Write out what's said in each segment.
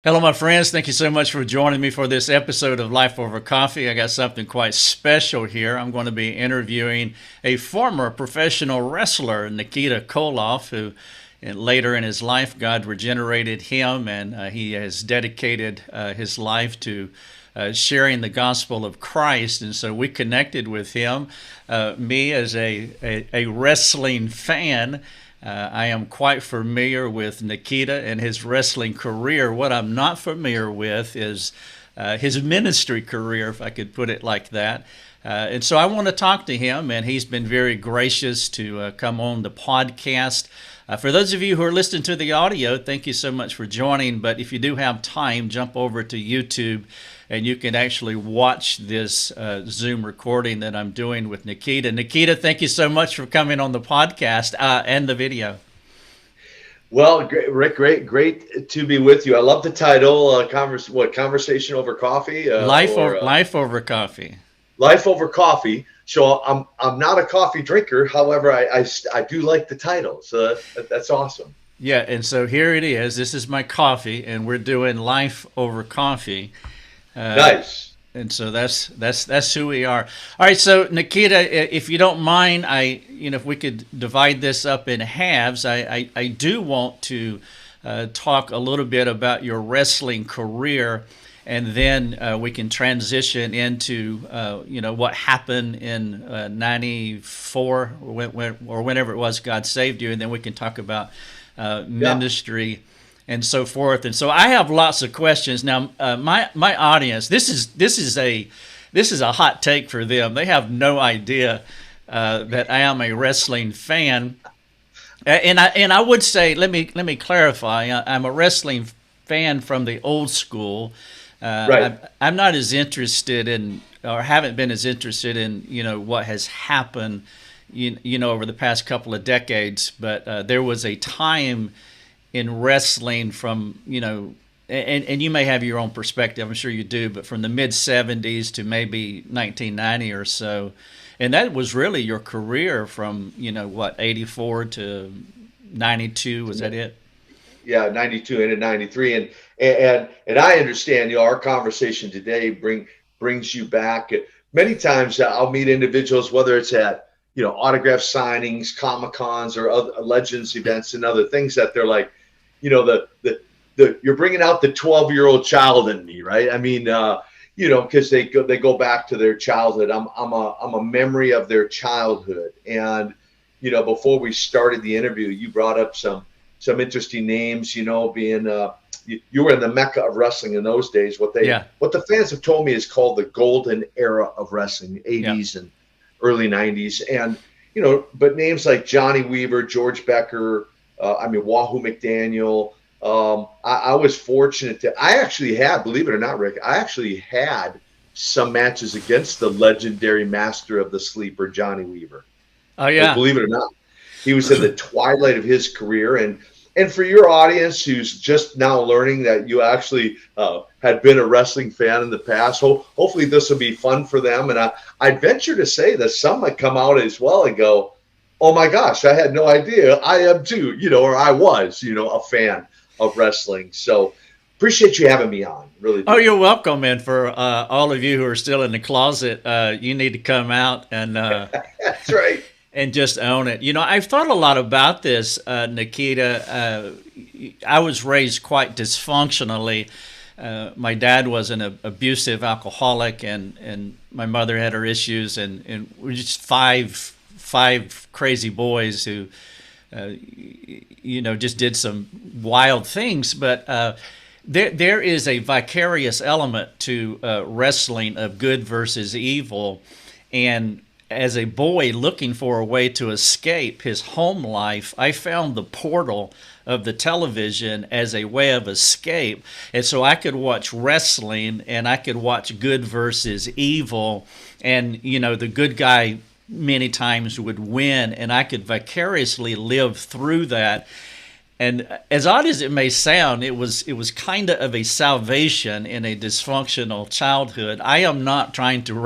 Hello, my friends. Thank you so much for joining me for this episode of Life Over Coffee. I got something quite special here. I'm going to be interviewing a former professional wrestler, Nikita Koloff, who later in his life, God regenerated him, and he has dedicated his life to sharing the gospel of Christ. And so we connected with him. Me as a wrestling fan, I am quite familiar with Nikita and his wrestling career. What I'm not familiar with is his ministry career, if I could put it like that. And so I want to talk to him, and he's been very gracious to come on the podcast. For those of you who are listening to the audio, thank you so much for joining. But if you do have time, jump over to YouTube and you can actually watch this Zoom recording that I'm doing with Nikita. Nikita, thank you so much for coming on the podcast and the video. Well, great, Rick, great to be with you. I love the title, Conversation Over Coffee, Life over coffee. Life Over Coffee. So I'm not a coffee drinker. However, I do like the title. So that's awesome. Yeah, and so here it is. This is my coffee, and we're doing Life Over Coffee. Nice. And so that's who we are. All right, so Nikita, if you don't mind, if we could divide this up in halves, I do want to talk a little bit about your wrestling career, and then we can transition into what happened in '94 or whenever it was God saved you, and then we can talk about ministry and so forth. And so I have lots of questions now. My audience, this is a hot take for them. They have no idea that I am a wrestling fan, and I would say, let me clarify. I'm a wrestling fan from the old school. Right. I'm not as interested in, or haven't been as interested in, what has happened, over the past couple of decades. But there was a time in wrestling from, and you may have your own perspective, I'm sure you do, but from the mid 70s to maybe 1990 or so. And that was really your career from, 84 to 92. Was that it? Yeah, 92 into 93. And I understand, our conversation today brings you back. Many times I'll meet individuals, whether it's at, autograph signings, Comic-Cons, or other Legends events and other things, that they're like, you're bringing out the 12-year-old child in me, right? I mean, because they go back to their childhood. I'm a memory of their childhood. And before we started the interview, you brought up some interesting names. Being you were in the mecca of wrestling in those days. What the fans have told me is called the golden era of wrestling, '80s and early '90s, and but names like Johnny Weaver, George Becker. Wahoo McDaniel. I was fortunate I actually had, believe it or not, Rick, I actually had some matches against the legendary master of the sleeper, Johnny Weaver. Oh, yeah. Believe it or not, he was in the twilight of his career. And for your audience who's just now learning that you actually had been a wrestling fan in the past, hopefully this will be fun for them. And I'd venture to say that some might come out as well and go, oh my gosh, I had no idea. I am too, or I was, a fan of wrestling. So appreciate you having me on. Really. Oh, you're welcome. And for all of you who are still in the closet, you need to come out and that's right. And just own it. I've thought a lot about this, Nikita. I was raised quite dysfunctionally. My dad was an abusive alcoholic, and my mother had her issues, and we're just five crazy boys who, just did some wild things. But there is a vicarious element to wrestling of good versus evil. And as a boy looking for a way to escape his home life, I found the portal of the television as a way of escape. And so I could watch wrestling, and I could watch good versus evil. And, the good guy many times would win, and I could vicariously live through that. And as odd as it may sound, it was kind of a salvation in a dysfunctional childhood. I am not trying to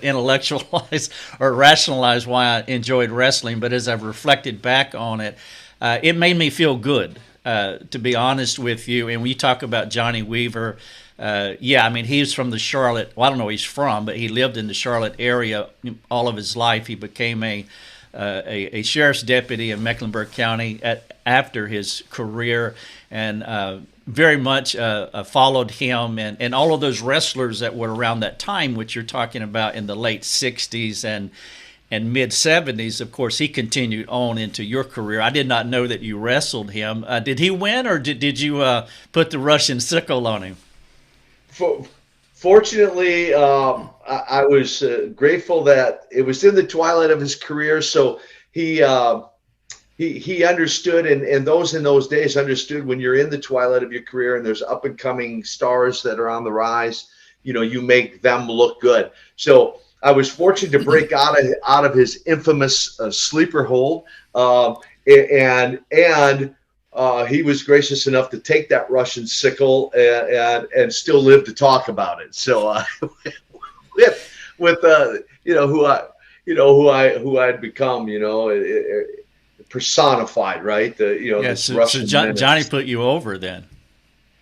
intellectualize or rationalize why I enjoyed wrestling, but as I've reflected back on it, it made me feel good. to be honest with you. And when you talk about Johnny Weaver, yeah, I mean, he's from the Charlotte, well, I don't know where he's from, but he lived in the Charlotte area all of his life. He became a sheriff's deputy in Mecklenburg County after his career, and very much followed him and all of those wrestlers that were around that time, which you're talking about in the late 60s and mid 70s. Of course, he continued on into your career. I did not know that you wrestled him. Did he win, or did you put the Russian sickle on him? Fortunately, I was grateful that it was in the twilight of his career. So he understood, and those in those days understood when you're in the twilight of your career and there's up and coming stars that are on the rise, you make them look good. So I was fortunate to break out of his infamous sleeper hold, and he was gracious enough to take that Russian sickle and still live to talk about it. So with who I'd become, personified, right? So Johnny put you over then.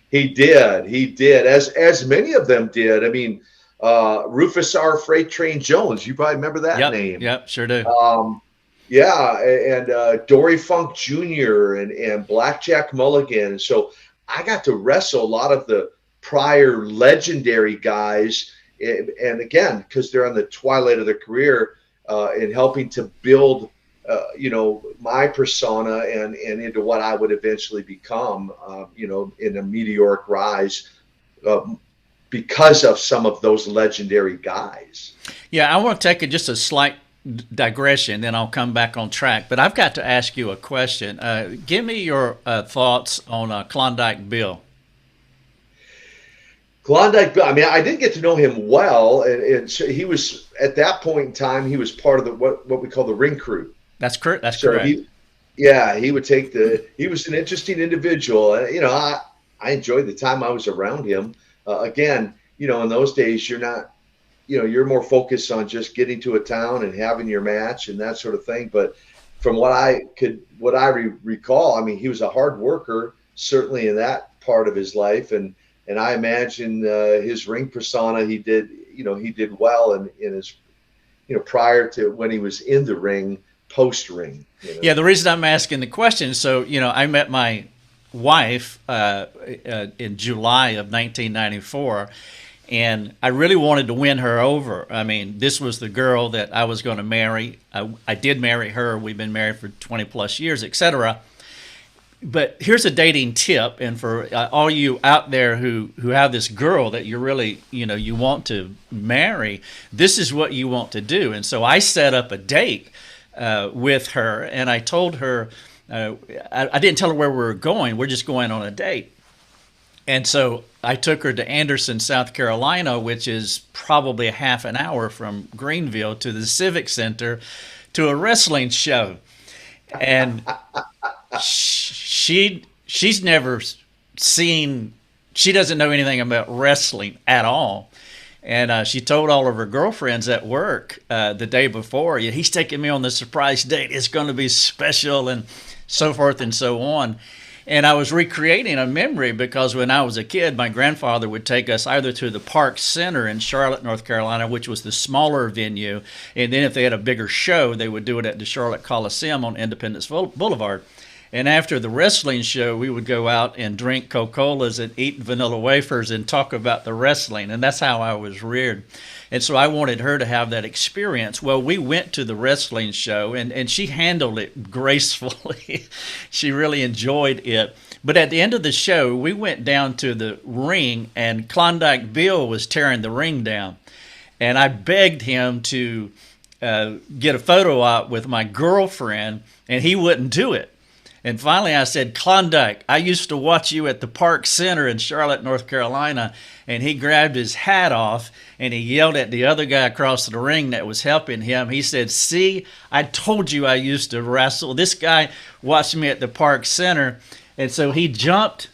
He did, as many of them did. I mean, Rufus R. Freight Train Jones, you probably remember that name. Yep, sure do. Yeah, and Dory Funk Jr. and Blackjack Mulligan. So I got to wrestle a lot of the prior legendary guys, and again, because they're on the twilight of their career, in helping to build, my persona and into what I would eventually become, in a meteoric rise, because of some of those legendary guys. Yeah, I want to take just a slight digression, then I'll come back on track. But I've got to ask you a question. Give me your thoughts on Klondike Bill. Klondike Bill, I mean, I didn't get to know him well, and so he was, at that point in time, he was part of what we call the ring crew. That's correct. That's correct. He would take he was an interesting individual. I enjoyed the time I was around him. Again, in those days, you're not, you're more focused on just getting to a town and having your match and that sort of thing. But from what I recall, I mean, he was a hard worker, certainly in that part of his life. And I imagine his ring persona, he did well in his, prior to when he was in the ring, post ring. Yeah. The reason I'm asking the question, so, I met my wife in July of 1994, and I really wanted to win her over. I mean, this was the girl that I was going to marry. I did marry her. We've been married for 20 plus years, etc. But here's a dating tip, and for all you out there who have this girl that you're really, you want to marry, this is what you want to do. And so I set up a date with her, and I told her, I didn't tell her where we were going. We're just going on a date. And so I took her to Anderson, South Carolina, which is probably a half an hour from Greenville, to the Civic Center to a wrestling show. And she's never seen, she doesn't know anything about wrestling at all. And she told all of her girlfriends at work the day before, he's taking me on the surprise date. It's going to be special, and so forth and so on. And I was recreating a memory because when I was a kid, my grandfather would take us either to the Park Center in Charlotte, North Carolina, which was the smaller venue, and then if they had a bigger show, they would do it at the Charlotte Coliseum on Independence Boulevard. And after the wrestling show, we would go out and drink Coca-Colas and eat vanilla wafers and talk about the wrestling. And that's how I was reared. And so I wanted her to have that experience. Well, we went to the wrestling show, and she handled it gracefully. She really enjoyed it. But at the end of the show, we went down to the ring, and Klondike Bill was tearing the ring down. And I begged him to get a photo op with my girlfriend, and he wouldn't do it. And finally I said, Klondike, I used to watch you at the Park Center in Charlotte, North Carolina. And he grabbed his hat off and he yelled at the other guy across the ring that was helping him. He said, see, I told you I used to wrestle. This guy watched me at the Park Center. And so he jumped.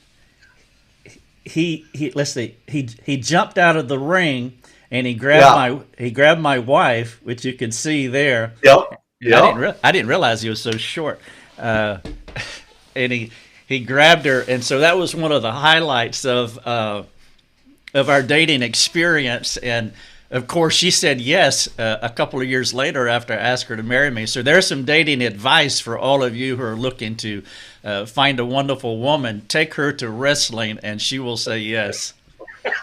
He jumped out of the ring and he grabbed my wife, which you can see there. Yep. I didn't realize he was so short. And he grabbed her, and so that was one of the highlights of our dating experience. And of course, she said yes a couple of years later after I asked her to marry me. So there's some dating advice for all of you who are looking to find a wonderful woman. Take her to wrestling, and she will say yes.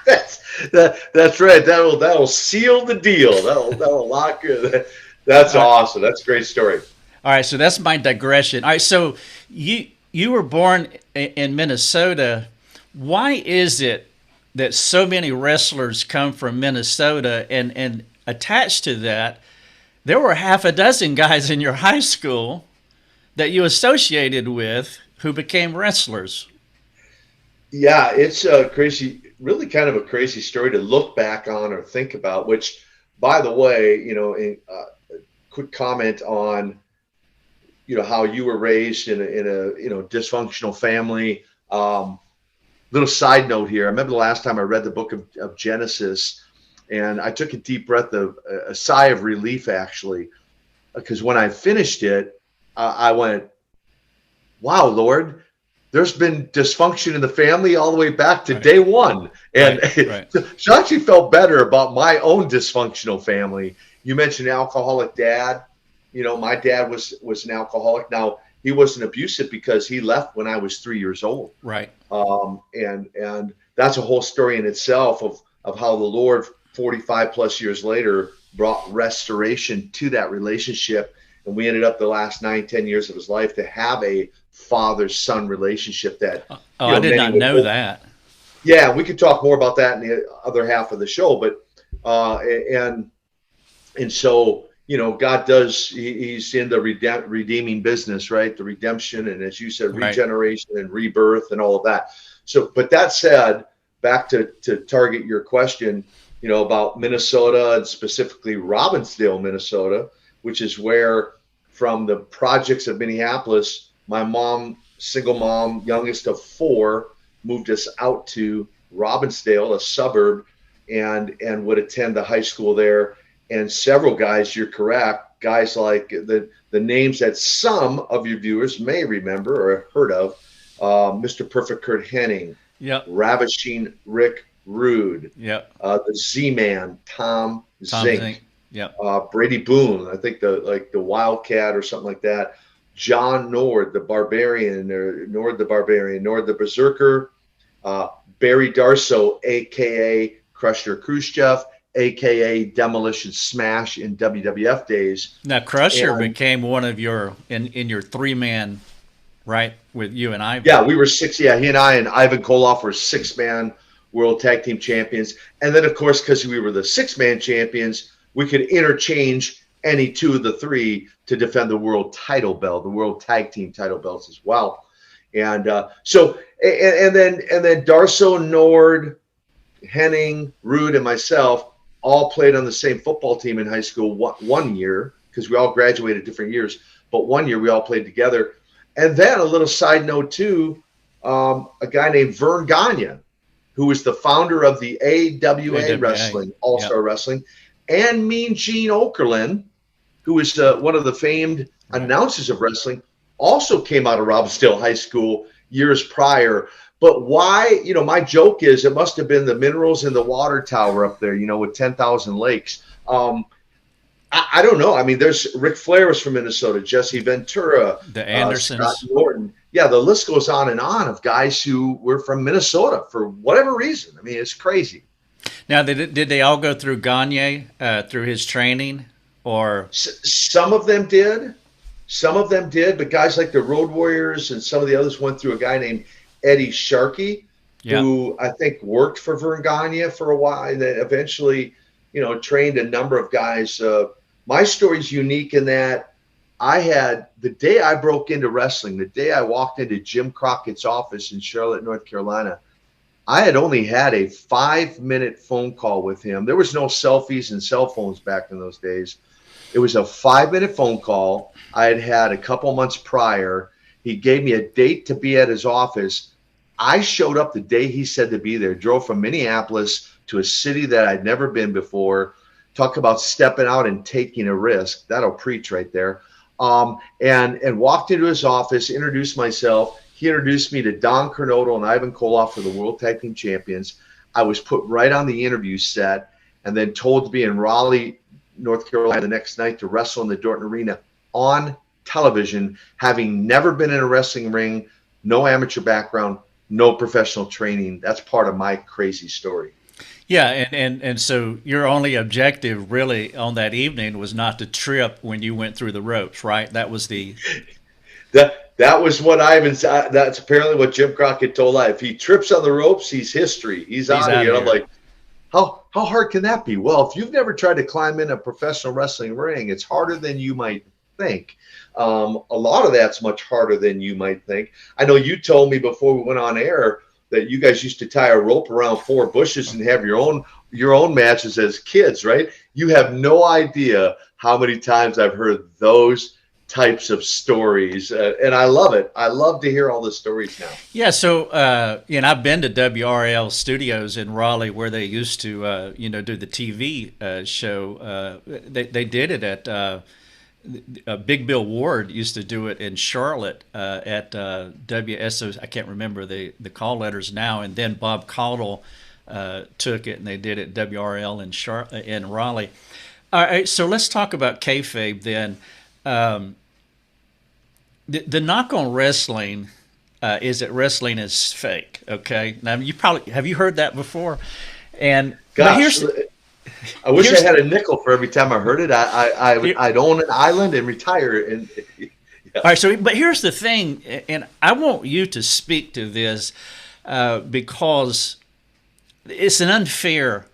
That's right. That'll seal the deal. That'll lock you. That's awesome. That's a great story. All right, so that's my digression. All right, so you were born in Minnesota. Why is it that so many wrestlers come from Minnesota, and attached to that, there were half a dozen guys in your high school that you associated with who became wrestlers? Yeah, it's a crazy, really kind of a crazy story to look back on or think about, which, by the way, quick comment on, how you were raised in a dysfunctional family. Little side note here. I remember the last time I read the book of Genesis, and I took a deep breath of a sigh of relief, actually, because when I finished it, I went, wow, Lord, there's been dysfunction in the family all the way back to day one. And right. So I actually felt better about my own dysfunctional family. You mentioned alcoholic dad. My dad was an alcoholic. Now, he wasn't abusive because he left when I was 3 years old. Right. And that's a whole story in itself of how the Lord 45 plus years later brought restoration to that relationship. And we ended up the last 9-10 years of his life to have a father-son relationship that. I did not know that. Yeah, we could talk more about that in the other half of the show, but and so God does. He's in the redeeming business, right? The redemption, and as you said, regeneration and rebirth and all of that. So, but that said, back to target your question, about Minnesota and specifically Robbinsdale, Minnesota, which is where, from the projects of Minneapolis, my mom, single mom, youngest of 4, moved us out to Robbinsdale, a suburb, and would attend the high school there. And several guys, you're correct, guys like the names that some of your viewers may remember or have heard of, Mr. Perfect Kurt Hennig, Ravishing Rick Rude, the Z-Man, Tom Zink. Brady Boone, I think the Wildcat or something like that. John Nord, the Barbarian, or Nord the Berserker, Barry Darsow, a.k.a. Crusher Khrushchev, a.k.a. Demolition Smash in WWF days. Now, Crusher became one of your, in your 3-man, right, with you and Ivan? Yeah, we were 6. Yeah, he and I and Ivan Koloff were 6-man World Tag Team Champions. And then, of course, because we were the 6-man champions, we could interchange any 2 of the 3 to defend the world title belt, the World Tag Team title belts as well. And so then Darsow, Nord, Hennig, Rude, and myself all played on the same football team in high school one year, because we all graduated different years. But one year we all played together. And then a little side note too, a guy named Vern Gagne, who was the founder of the AWA Wrestling, All-Star Wrestling, and Mean Gene Okerlund, who was one of the famed announcers of wrestling, also came out of Robbinsdale High School years prior. But why, my joke is it must have been the minerals in the water tower up there, with 10,000 lakes. I don't know. I mean, there's Ric Flair was from Minnesota, Jesse Ventura, the Andersons, Scott Norton. Yeah, the list goes on and on of guys who were from Minnesota for whatever reason. I mean, it's crazy. Now, did they all go through Gagne, through his training, or? Some of them did. Some of them did, but guys like the Road Warriors and some of the others went through a guy named Eddie Sharkey, who I think worked for Vern Gagne for a while, and then eventually, trained a number of guys. My story's unique in that I had, the day I broke into wrestling, the day I walked into Jim Crockett's office in Charlotte, North Carolina, I had only had a 5-minute phone call with him. There was no selfies and cell phones back in those days. It was a 5-minute phone call I had had a couple months prior. He gave me a date to be at his office. I showed up the day he said to be there, drove from Minneapolis to a city that I'd never been before. Talk about stepping out and taking a risk. That'll preach right there. And walked into his office, introduced myself. He introduced me to Don Cornotto and Ivan Koloff for the World Tag Team Champions. I was put right on the interview set and then told to be in Raleigh, North Carolina the next night to wrestle in the Dorton Arena on television, having never been in a wrestling ring, no amateur background, no professional training. That's part of my crazy story. Yeah, and so your only objective really on that evening was not to trip when you went through the ropes, right? That was the that was what Ivan. That's apparently what Jim Crockett told I. If he trips on the ropes, he's history. He's out of here. I'm like, how hard can that be? Well, if you've never tried to climb in a professional wrestling ring, it's harder than you might think. A lot of that's much harder than you might think. I know you told me before we went on air that you guys used to tie a rope around 4 bushes and have your own matches as kids, right? You have no idea how many times I've heard those types of stories, and I love it. I love to hear all the stories now. Yeah, so I've been to WRL Studios in Raleigh where they used to do the TV show. They did it at Big Bill Ward used to do it in Charlotte at WSO. I can't remember the call letters now. And then Bob Caudle took it and they did it WRL in Raleigh. All right, so let's talk about kayfabe then. The knock on wrestling is that wrestling is fake. Okay, now have you heard that before? And gosh. I wish I had a nickel for every time I heard it. I'd own an island and retire. And yeah. All right. But here's the thing, and I want you to speak to this because it's an unfair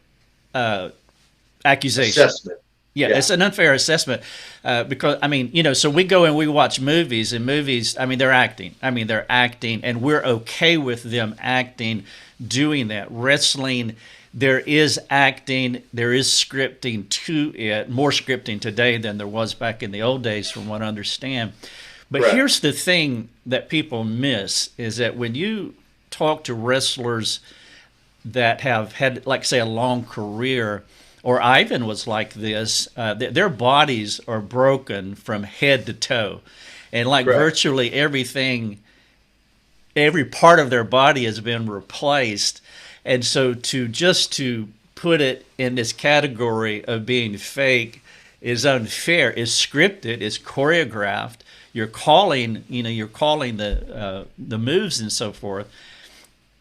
accusation. Assessment. Yeah, it's an unfair assessment because so we go and we watch movies, and movies. They're acting. They're acting, and we're okay with them acting, doing that. Wrestling. There is acting, there is scripting to it, more scripting today than there was back in the old days from what I understand. But Right. Here's the thing that people miss is that when you talk to wrestlers that have had, like, say, a long career, or Ivan was like this, their bodies are broken from head to toe. And like Correct. virtually everything, every part of their body has been replaced. And so to put it in this category of being fake is unfair. It's scripted. It's choreographed. You're calling the moves and so forth.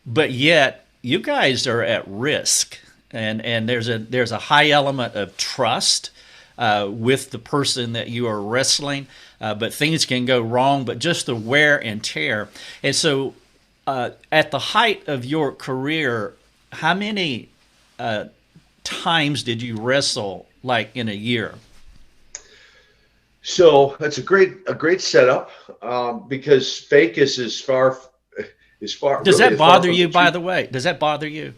But yet you guys are at risk, and there's a high element of trust with the person that you are wrestling. But things can go wrong. But just the wear and tear, and so. At the height of your career, how many times did you wrestle, like, in a year? So that's a great setup because fake is as far. Does that bother you? By the way, does that bother you?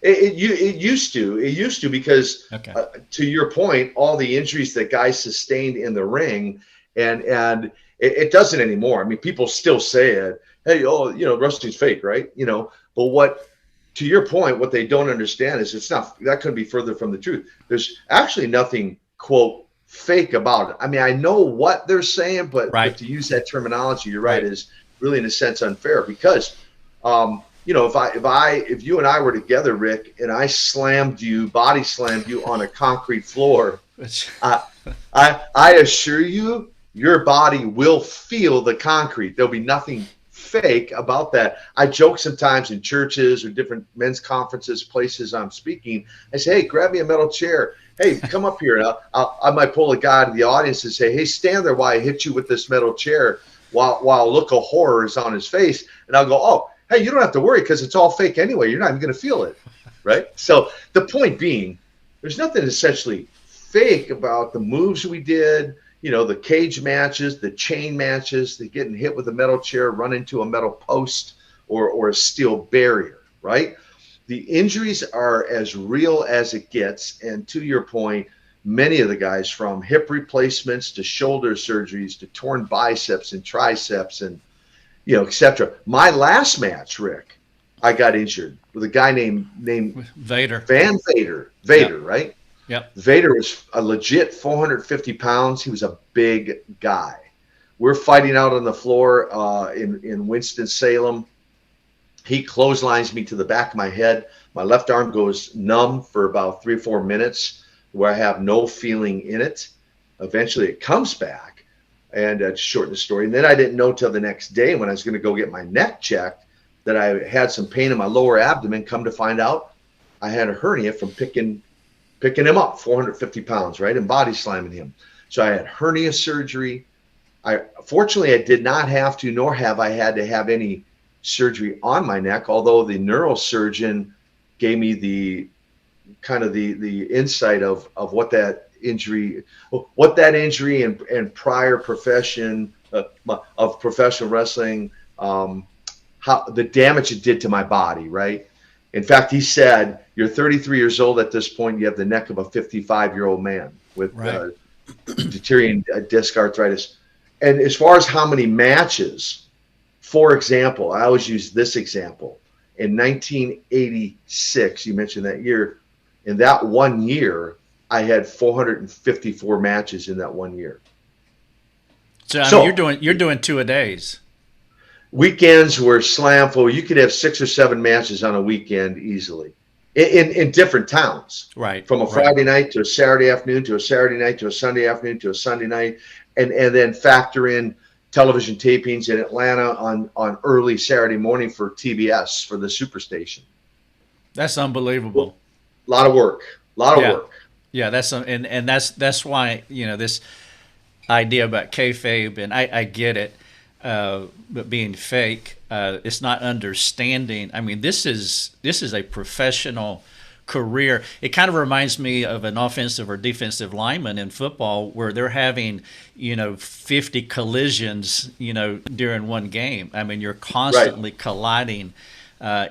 It used to because Okay. To your point, all the injuries that guys sustained in the ring, and it doesn't anymore. People still say it. Hey, wrestling's fake, right? But to your point, what they don't understand is it's not. That couldn't be further from the truth. There's actually nothing, quote, fake about it. I know what they're saying, but to use that terminology, you're right, is really in a sense unfair because, if you and I were together, Rick, and I body slammed you on a concrete floor, I assure you, your body will feel the concrete. There'll be nothing fake about that. I joke sometimes in churches or different men's conferences, places I'm speaking. I say, hey, grab me a metal chair. Hey, come up here. And I might pull a guy to the audience and say, hey, stand there while I hit you with this metal chair while a look of horror is on his face. And I'll go, oh, hey, you don't have to worry because it's all fake anyway. You're not even going to feel it, right? So the point being, there's nothing essentially fake about the moves we did, the cage matches, the chain matches, the getting hit with a metal chair, run into a metal post or a steel barrier, right? The injuries are as real as it gets. And to your point, many of the guys, from hip replacements to shoulder surgeries to torn biceps and triceps and, et cetera. My last match, Rick, I got injured with a guy named Vader. Van Vader. Vader, yep. Right? Yep. Vader was a legit 450 pounds. He was a big guy. We're fighting out on the floor in Winston-Salem. He clotheslines me to the back of my head. My left arm goes numb for about 3 or 4 minutes where I have no feeling in it. Eventually it comes back, and to shorten the story. And then I didn't know till the next day when I was going to go get my neck checked that I had some pain in my lower abdomen. Come to find out, I had a hernia from picking him up, 450 pounds, right, and body slamming him. So I had hernia surgery. Fortunately, I did not have to, nor have I had to have any surgery on my neck, although the neurosurgeon gave me the kind of the insight of what that injury and prior profession of professional wrestling, how the damage it did to my body, right? In fact, he said, you're 33 years old at this point. You have the neck of a 55-year-old man with deteriorating disc arthritis. And as far as how many matches, for example, I always use this example. In 1986, you mentioned that year. In that 1 year, I had 454 matches in that 1 year. So, I mean, you're doing 2 a days. Weekends were slam full. You could have 6 or 7 matches on a weekend easily in different towns. Right. From a Friday night to a Saturday afternoon to a Saturday night to a Sunday afternoon to a Sunday night, and then factor in television tapings in Atlanta on early Saturday morning for TBS, for the Superstation. That's unbelievable. A lot of work. Yeah, that's why, this idea about kayfabe, and I get it, but being fake, it's not understanding. I mean, this is a professional career. It kind of reminds me of an offensive or defensive lineman in football where they're having, 50 collisions, during one game. I mean, you're constantly colliding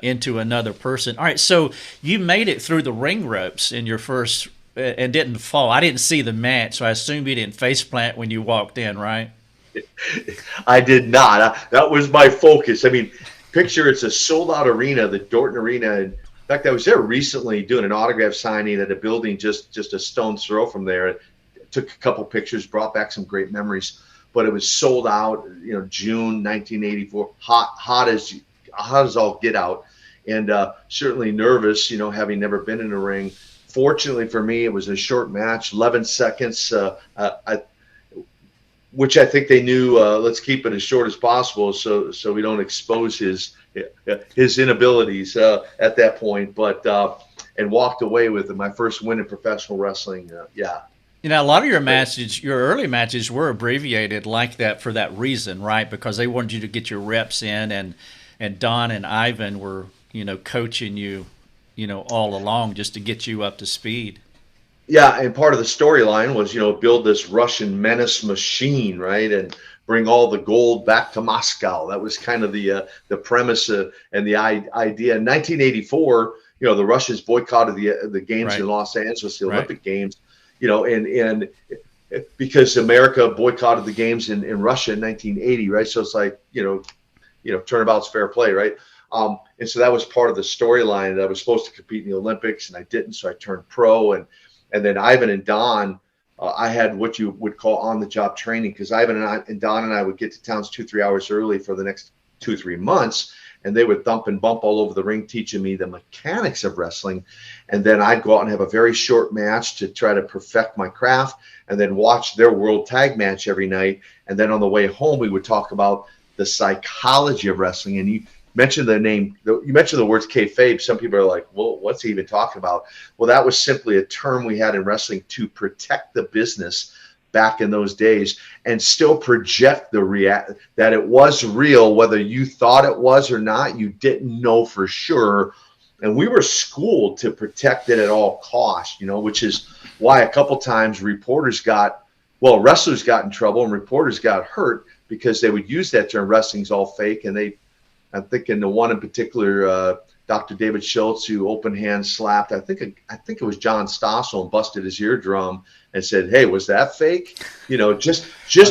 into another person. All right, so you made it through the ring ropes in your first and didn't fall. I didn't see the match, so I assume you didn't faceplant when you walked in, right? I did not. That was my focus. I mean, picture it's a sold-out arena, the Dorton Arena. In fact, I was there recently doing an autograph signing at a building just a stone's throw from there. Took a couple pictures, brought back some great memories. But it was sold out, June 1984, hot as all get out, and certainly nervous, having never been in a ring. Fortunately for me, it was a short match, 11 seconds, which I think they knew. Let's keep it as short as possible, so we don't expose his inabilities at that point. But and walked away with my first win in professional wrestling. A lot of your matches, your early matches, were abbreviated like that for that reason, right? Because they wanted you to get your reps in, and Don and Ivan were, coaching you, all along just to get you up to speed. Yeah, and part of the storyline was, build this Russian menace machine, right, and bring all the gold back to Moscow. That was kind of the premise and the idea. In 1984, the Russians boycotted the games in Los Angeles, the Olympic Games, and because America boycotted the games in Russia in 1980, right? So it's like, turnabout's fair play, right? And so that was part of the storyline, that I was supposed to compete in the Olympics, and I didn't, so I turned pro. And then Ivan and Don, I had what you would call on-the-job training, because Ivan and Don and I would get to towns 2-3 hours early for the next 2-3 months, and they would thump and bump all over the ring, teaching me the mechanics of wrestling. And then I'd go out and have a very short match to try to perfect my craft, and then watch their world tag match every night. And then on the way home, we would talk about the psychology of wrestling. And you mentioned the words kayfabe. Some people are like, well, what's he even talking about? Well, that was simply a term we had in wrestling to protect the business back in those days, and still project that it was real, whether you thought it was or not. You didn't know for sure, and we were schooled to protect it at all costs. Which is why a couple times wrestlers got in trouble and reporters got hurt, because they would use that term, wrestling's all fake. And I'm thinking the one in particular, Dr. David Schultz, who open hand slapped, I think it was John Stossel, and busted his eardrum and said, "Hey, was that fake?" Just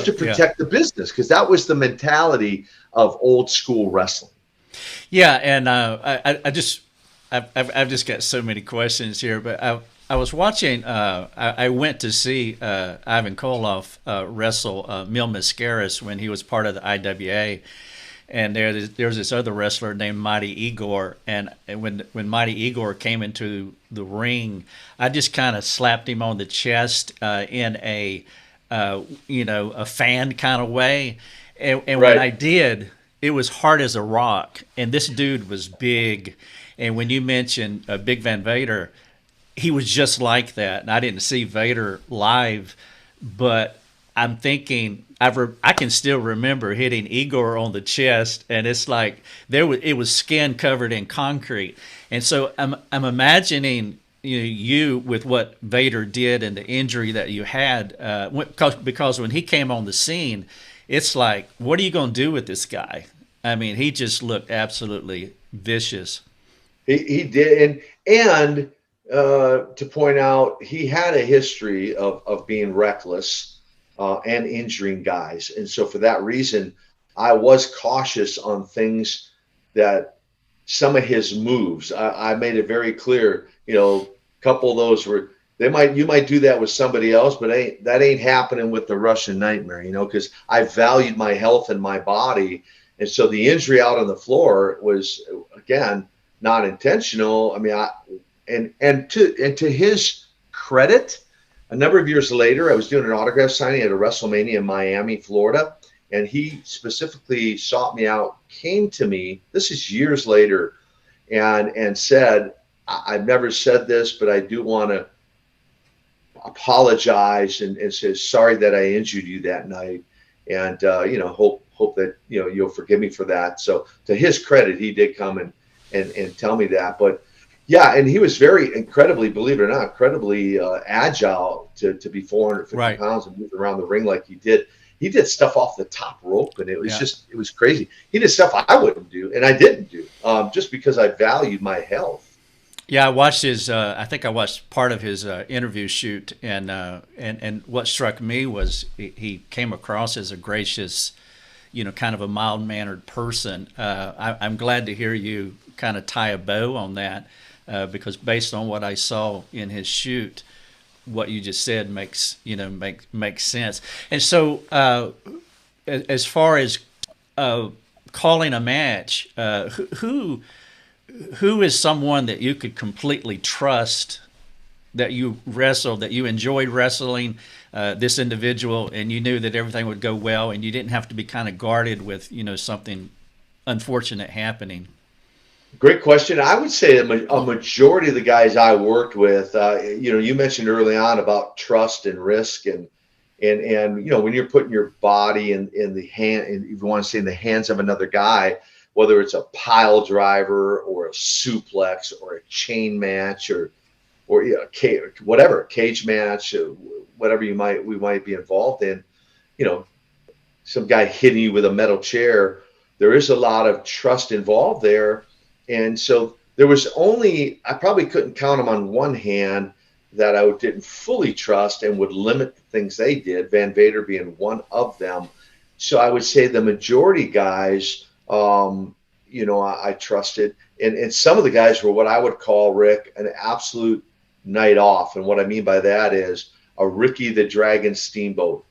to protect the business, because that was the mentality of old school wrestling. Yeah, and I've just got so many questions here, but I was watching. I went to see Ivan Koloff wrestle Mil Mascaras when he was part of the IWA, and there's this other wrestler named Mighty Igor, and when Mighty Igor came into the ring, I just kind of slapped him on the chest in a a fan kind of way, and when I did, it was hard as a rock, and this dude was big, and when you mentioned Big Van Vader, he was just like that. And I didn't see Vader live, but I'm thinking I can still remember hitting Igor on the chest, and it's like it was skin covered in concrete. And so I'm imagining you with what Vader did and the injury that you had because when he came on the scene, it's like, what are you going to do with this guy? I mean, he just looked absolutely vicious. He did, and to point out, he had a history of being reckless and injuring guys. And so for that reason, I was cautious on things that some of his moves, I made it very clear, a couple of those were, you might do that with somebody else, but that ain't happening with the Russian Nightmare, because I valued my health and my body. And so the injury out on the floor was, again, not intentional. I mean, and to his credit, a number of years later, I was doing an autograph signing at a WrestleMania in Miami, Florida, and he specifically sought me out, came to me, this is years later, and said, I've never said this, but I do want to apologize and say sorry that I injured you that night, and hope that you'll forgive me for that. So to his credit, he did come and tell me that, but. Yeah, and he was very incredibly, believe it or not, incredibly agile to be 450 pounds and move around the ring like he did. He did stuff off the top rope, and it was it was crazy. He did stuff I wouldn't do, and I didn't do, just because I valued my health. Yeah, I watched his. I think I watched part of his interview shoot, and what struck me was he came across as a gracious, kind of a mild-mannered person. I'm glad to hear you kind of tie a bow on that. Because based on what I saw in his shoot, what you just said makes sense. And so, as far as calling a match, who is someone that you could completely trust, that you wrestled, that you enjoyed wrestling this individual, and you knew that everything would go well, and you didn't have to be kind of guarded with something unfortunate happening? Great question. I would say a majority of the guys I worked with, you mentioned early on about trust and risk, and when you're putting your body in the hand, and if you want to say in the hands of another guy, whether it's a pile driver or a suplex or a chain match or whatever, a cage match, whatever we might be involved in, some guy hitting you with a metal chair, there is a lot of trust involved there. And so there was I probably couldn't count them on one hand that I didn't fully trust and would limit the things they did, Van Vader being one of them. So I would say the majority guys, I trusted. And some of the guys were what I would call, Rick, an absolute night off. And what I mean by that is a Ricky the Dragon Steamboat,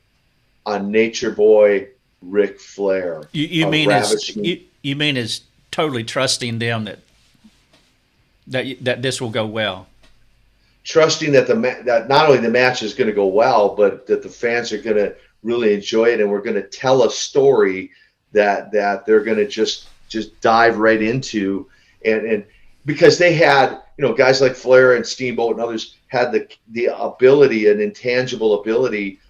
a Nature Boy Ric Flair. You mean is totally trusting them that this will go well. Trusting that that not only the match is going to go well, but that the fans are going to really enjoy it, and we're going to tell a story that they're going to just dive right into, and because they had guys like Flair and Steamboat and others had the ability, an intangible ability,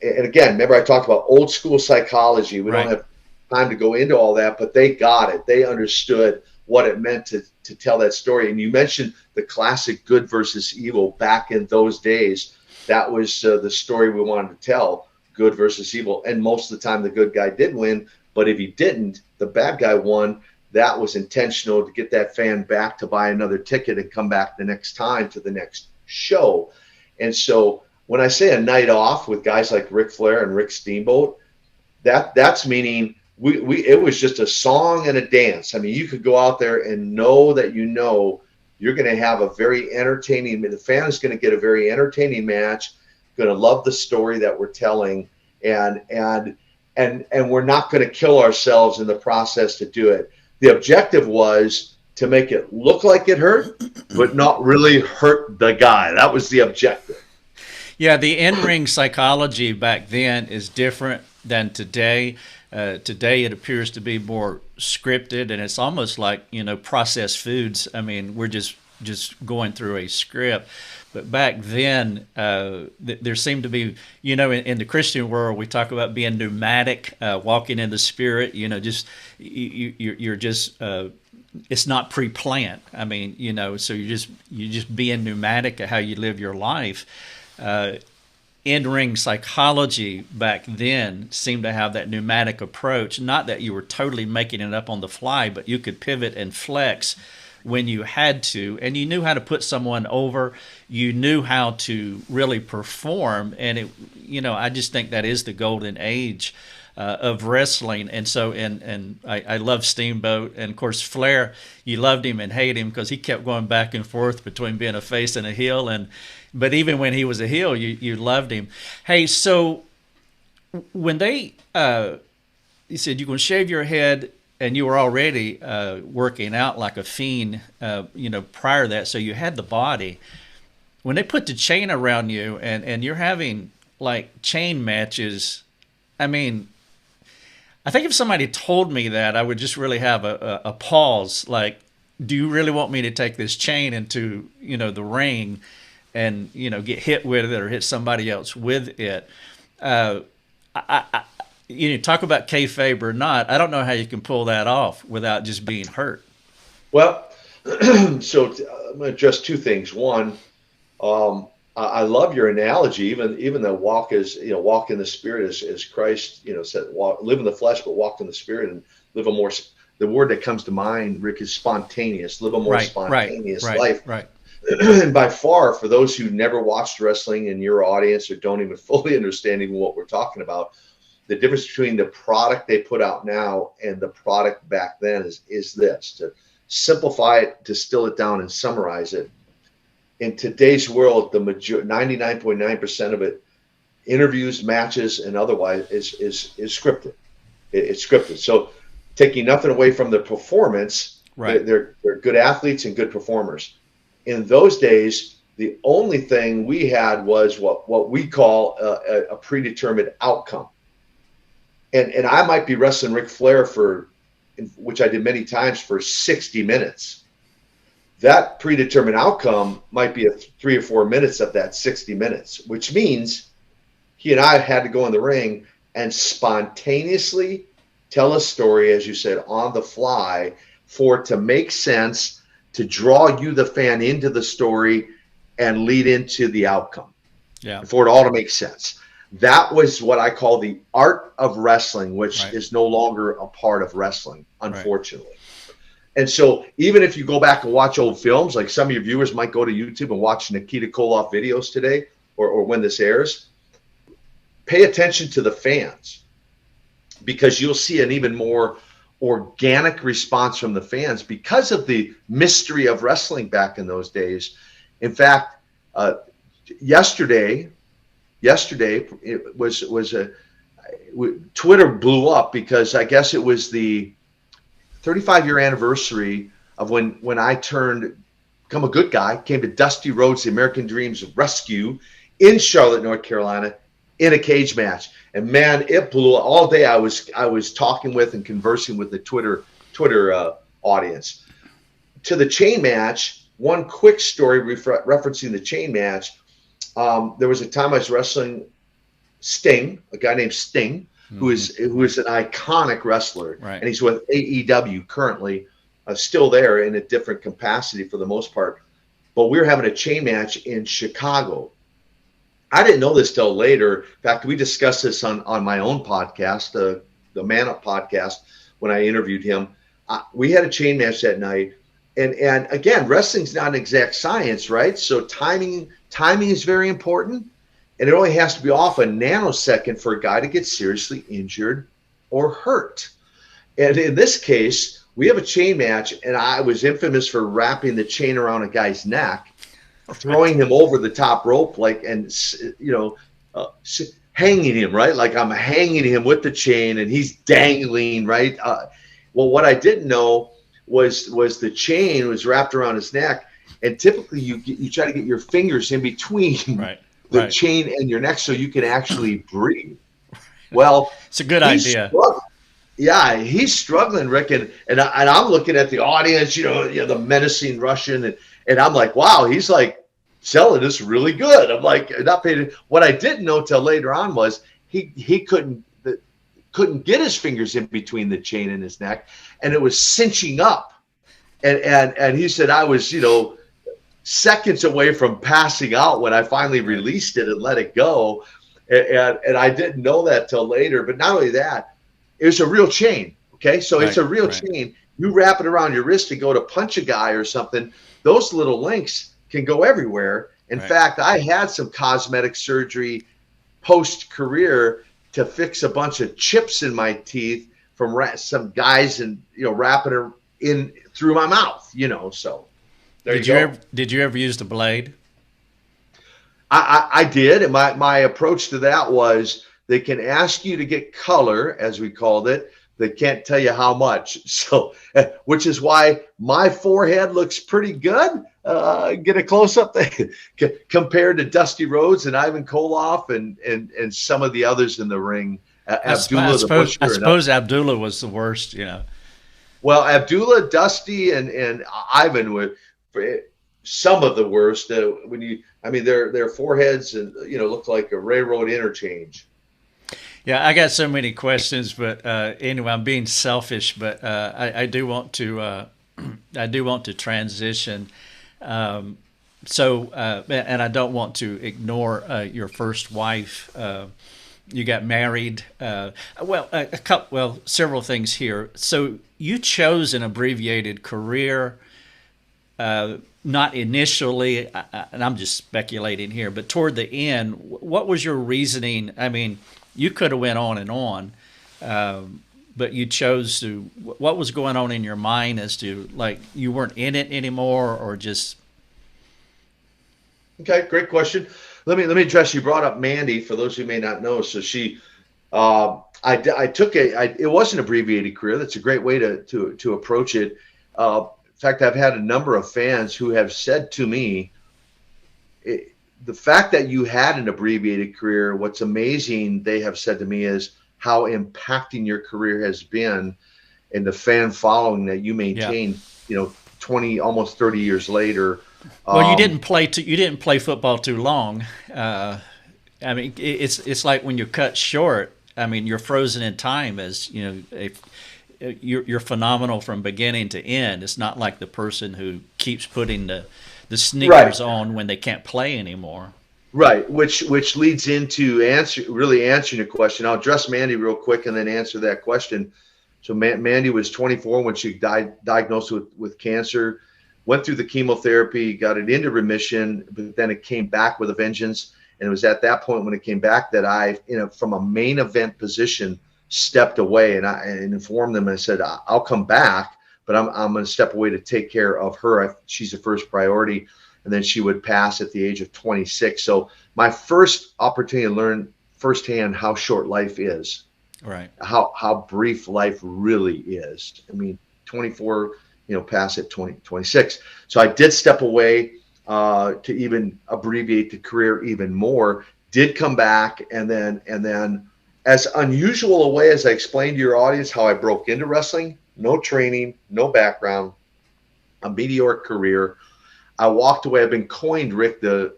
and again, remember I talked about old school psychology. We don't have time to go into all that, but they got it. They understood what it meant to tell that story. And you mentioned the classic good versus evil back in those days. That was the story we wanted to tell, good versus evil. And most of the time the good guy did win, but if he didn't, the bad guy won. That was intentional to get that fan back to buy another ticket and come back the next time to the next show. And so when I say a night off with guys like Ric Flair and Rick Steamboat, that's meaning it was just a song and a dance. I mean, you could go out there and know that you're going to have a very entertaining, the fan is going to get a very entertaining match, going to love the story that we're telling, and we're not going to kill ourselves in the process to do it. The objective was to make it look like it hurt, but not really hurt the guy. That was the objective. Yeah, the in-ring psychology back then is different than today. Today it appears to be more scripted, and it's almost like, processed foods. I mean, we're just going through a script. But back then, there seemed to be, in the Christian world, we talk about being pneumatic, walking in the Spirit. You're just it's not pre-planned. I mean, so you're just being pneumatic at how you live your life. In-ring psychology back then seemed to have that pneumatic approach. Not that you were totally making it up on the fly, but you could pivot and flex when you had to, and you knew how to put someone over. You knew how to really perform, and I just think that is the golden age of wrestling. And so, and I love Steamboat, and of course Flair. You loved him and hated him because he kept going back and forth between being a face and a heel, but even when he was a heel, you loved him. Hey, so when they you said you're going to shave your head, and you were already working out like a fiend, prior to that, so you had the body. When they put the chain around you and you're having like chain matches, I mean, I think if somebody told me that, I would just really have a pause. Like, do you really want me to take this chain into, the ring and, get hit with it or hit somebody else with it? Talk about kayfabe or not, I don't know how you can pull that off without just being hurt. Well, so I'm going to address two things. One, I love your analogy. Even the walk is, walk in the Spirit as Christ, said, live in the flesh, but walk in the Spirit, and live a more. The word that comes to mind, Rick, is spontaneous. Live a more spontaneous life. Right. And by far, for those who never watched wrestling in your audience or don't even fully understand even what we're talking about, the difference between the product they put out now and the product back then is this. To simplify it, distill it down, and summarize it. In today's world, the 99.9% of it, interviews, matches, and otherwise, is scripted. It's scripted. So taking nothing away from the performance, right? They're good athletes and good performers. In those days, the only thing we had was what we call a predetermined outcome. And I might be wrestling Ric Flair which I did many times, for 60 minutes. That predetermined outcome might be 3 or 4 minutes of that 60 minutes, which means he and I had to go in the ring and spontaneously tell a story, as you said, on the fly, for it to make sense, to draw you, the fan, into the story and lead into the outcome. Yeah. For it all to make sense. That was what I call the art of wrestling, which is no longer a part of wrestling, unfortunately. Right. And so even if you go back and watch old films, like some of your viewers might go to YouTube and watch Nikita Koloff videos today, or when this airs, pay attention to the fans, because you'll see an even more organic response from the fans because of the mystery of wrestling back in those days. In fact, yesterday it was Twitter blew up because I guess it was the 35-year anniversary of when I become a good guy, came to Dusty Rhodes, the American Dream's rescue in Charlotte, North Carolina, in a cage match. And man, it blew up. All day I was talking with and conversing with the Twitter audience. To the chain match, one quick story referencing the chain match. There was a time I was wrestling Sting, a guy named Sting, who is an iconic wrestler, and he's with AEW currently, still there in a different capacity for the most part. But we were having a chain match in Chicago. I didn't know this till later. In fact, we discussed this on my own podcast, the Man Up podcast, when I interviewed him. We had a chain match that night, and again, wrestling's not an exact science, right? So timing is very important, and it only has to be off a nanosecond for a guy to get seriously injured or hurt. And in this case, we have a chain match, and I was infamous for wrapping the chain around a guy's neck, throwing him over the top rope, like, and hanging him, right? Like I'm hanging him with the chain, and he's dangling, right? Well, what I didn't know was the chain was wrapped around his neck, and typically you try to get your fingers in between the chain and your neck so you can actually breathe. Well, it's a good idea. Yeah, he's struggling, Rick, and I'm looking at the audience, the menacing Russian, and I'm like, wow, he's like selling this really good. I'm like, not paying. What I didn't know till later on was he couldn't get his fingers in between the chain and his neck, and it was cinching up, and he said I was seconds away from passing out when I finally released it and let it go, and I didn't know that till later. But not only that, it was a real chain. Okay, so it's a real chain. You wrap it around your wrist to go to punch a guy or something. Those little links can go everywhere. In fact, I had some cosmetic surgery post-career to fix a bunch of chips in my teeth from some guys and wrapping it in through my mouth. So there you go. Did you ever use the blade? I did, and my approach to that was they can ask you to get color, as we called it. They can't tell you how much. So, which is why my forehead looks pretty good. Get a close up compared to Dusty Rhodes and Ivan Koloff and some of the others in the ring. I suppose Abdullah was the worst. Well, Abdullah, Dusty, and Ivan were some of the worst. Their foreheads and look like a railroad interchange. Yeah, I got so many questions, but anyway, I'm being selfish, but I do want to transition. And I don't want to ignore your first wife. You got married. Several things here. So you chose an abbreviated career. Not initially, and I'm just speculating here, but toward the end, what was your reasoning? I mean, you could have went on and on, but you chose to. What was going on in your mind as to, like, you weren't in it anymore, or just? Okay, great question. Let me address. You brought up Mandy. For those who may not know, so she, I took it was an abbreviated career. That's a great way to approach it. In fact, I've had a number of fans who have said to me, the fact that you had an abbreviated career, what's amazing, they have said to me, is how impacting your career has been and the fan following that you maintain, 20, almost 30 years later. Well, you didn't play football too long. It's like when you're cut short, you're frozen in time as, you're phenomenal from beginning to end. It's not like the person who keeps putting the sneakers on when they can't play anymore. Right, which leads into answering your question. I'll address Mandy real quick and then answer that question. So Mandy was 24 when she diagnosed with cancer, went through the chemotherapy, got it into remission, but then it came back with a vengeance. And it was at that point when it came back that I, from a main event position, stepped away and informed them. And I said, I'll come back, but I'm going to step away to take care of her. She's the first priority. And then she would pass at the age of 26. So my first opportunity to learn firsthand how short life is, right? How brief life really is. 24, pass at 26. So I did step away to even abbreviate the career even more. Did come back, and then as unusual a way as I explained to your audience how I broke into wrestling, no training, no background, a meteoric career. I walked away. I've been coined, Rick, the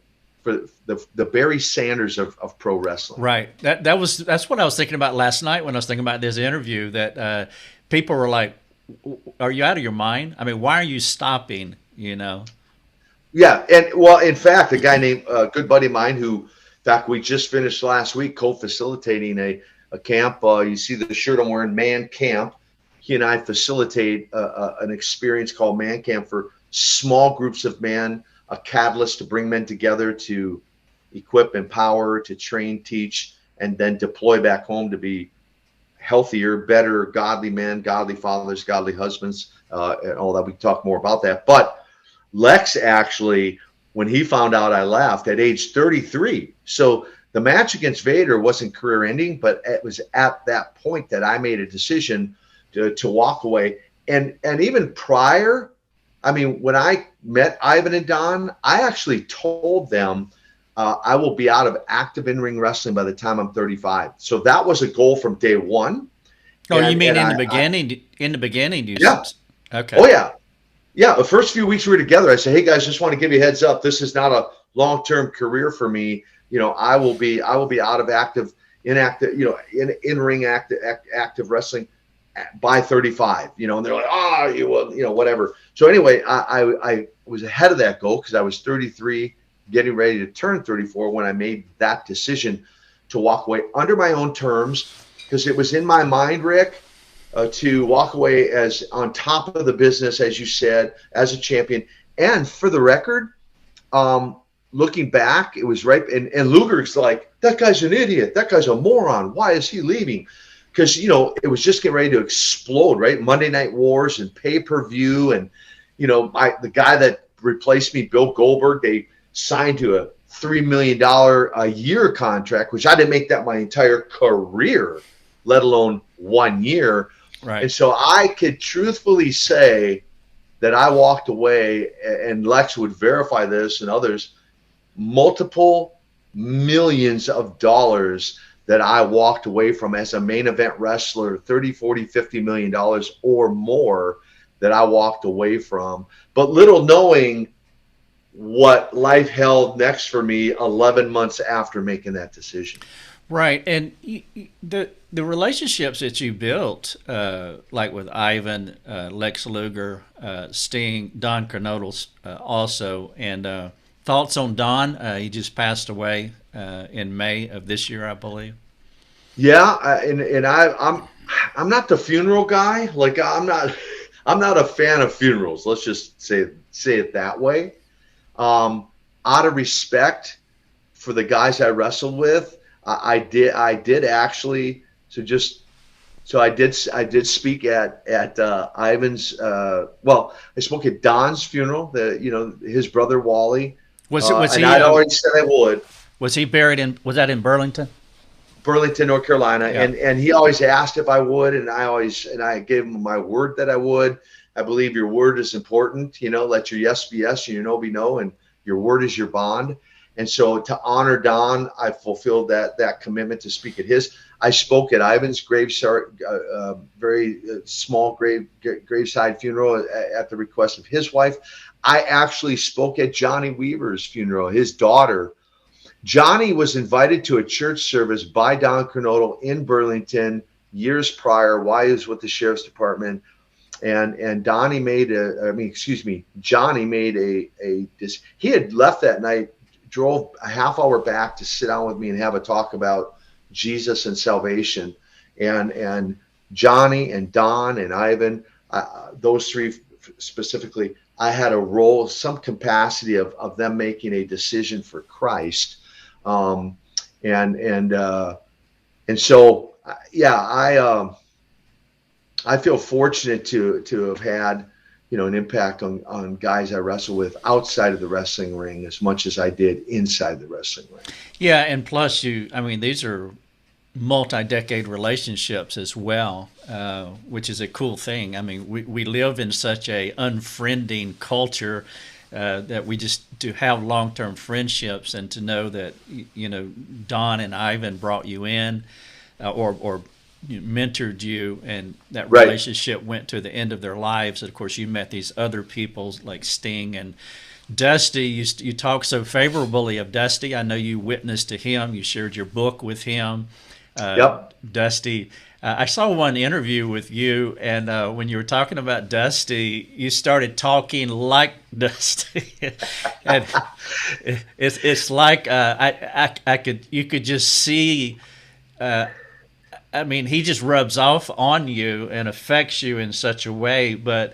Barry Sanders of pro wrestling. Right. That's what I was thinking about last night when I was thinking about this interview. That people were like, "Are you out of your mind? Why are you stopping?" Yeah, and well, in fact, a guy named good buddy of mine who, in fact, we just finished last week co-facilitating a camp. You see the shirt I'm wearing, Man Camp. He and I facilitate an experience called Man Camp for small groups of men, a catalyst to bring men together to equip, empower, to train, teach, and then deploy back home to be healthier, better, godly men, godly fathers, godly husbands, and all that. We can talk more about that. But Lex actually, when he found out I left at age 33, so the match against Vader wasn't career ending, but it was at that point that I made a decision to walk away. And even prior, I mean, when I met Ivan and Don, I actually told them I will be out of active in-ring wrestling by the time I'm 35. So that was a goal from day one. Oh, you mean in the beginning? In the beginning, you yeah. Said, okay. Oh yeah, yeah. The first few weeks we were together, I said, "Hey guys, just want to give you a heads up. This is not a long-term career for me. You know, I will be out of inactive, in-ring active wrestling by 35. You know." And they're like, "Oh, you will, whatever." So anyway, I was ahead of that goal because I was 33, getting ready to turn 34 when I made that decision to walk away under my own terms, because it was in my mind, Rick, to walk away as on top of the business, as you said, as a champion. And for the record, looking back, it was right. And Luger's like, that guy's an idiot. That guy's a moron. Why is he leaving? Because, it was just getting ready to explode, right? Monday Night Wars and pay-per-view. And, the guy that replaced me, Bill Goldberg, they signed to a $3 million a year contract, which I didn't make that my entire career, let alone 1 year. Right. And so I could truthfully say that I walked away, and Lex would verify this and others, multiple millions of dollars that I walked away from as a main event wrestler, 30, 40, $50 million or more that I walked away from, but little knowing what life held next for me 11 months after making that decision. Right. And the relationships that you built, like with Ivan, Lex Luger, Sting, Don Kernodle also, and thoughts on Don? He just passed away in May of this year, I believe. Yeah, and I'm not the funeral guy. Like I'm not a fan of funerals. Let's just say it that way. Out of respect for the guys I wrestled with, I did actually. So I did speak at Ivan's. Well, I spoke at Don's funeral. His brother Wally. Was he? And I'd already said I would. Was he buried in? Was that in Burlington? Burlington, North Carolina, yeah. and he always asked if I would, and I gave him my word that I would. I believe your word is important. Let your yes be yes, and your no be no, and your word is your bond. And so to honor Don, I fulfilled that commitment to speak at his. I spoke at Ivan's very small graveside funeral at the request of his wife. I actually spoke at Johnny Weaver's funeral, his daughter. Johnny was invited to a church service by Don Kernodle in Burlington years prior while he was with the sheriff's department. And Johnny made he had left that night, drove a half hour back to sit down with me and have a talk about Jesus and salvation. And Johnny and Don and Ivan, those three specifically, I had a role, some capacity of them making a decision for Christ. And so, yeah, I feel fortunate to have had, an impact on guys I wrestle with outside of the wrestling ring as much as I did inside the wrestling ring. Yeah, and plus these are multi-decade relationships as well, which is a cool thing. I mean, we live in such a unfriending culture that we just to have long-term friendships, and to know that Don and Ivan brought you in or mentored you, and that relationship went to the end of their lives. And of course, you met these other people like Sting and Dusty. You talk so favorably of Dusty. I know you witnessed to him. You shared your book with him. Yep. Dusty. I saw one interview with you, and when you were talking about Dusty, you started talking like Dusty, and it's like you could just see. He just rubs off on you and affects you in such a way, but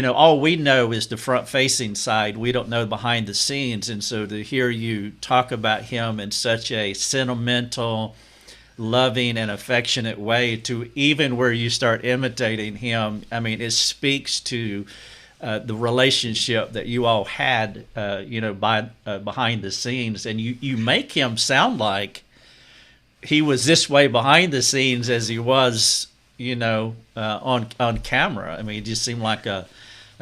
all we know is the front-facing side. We don't know behind the scenes, and so to hear you talk about him in such a sentimental, loving and affectionate way to even where you start imitating him. I mean, it speaks to the relationship that you all had, behind the scenes, and you make him sound like he was this way behind the scenes as he was, on camera. I mean, he just seemed like a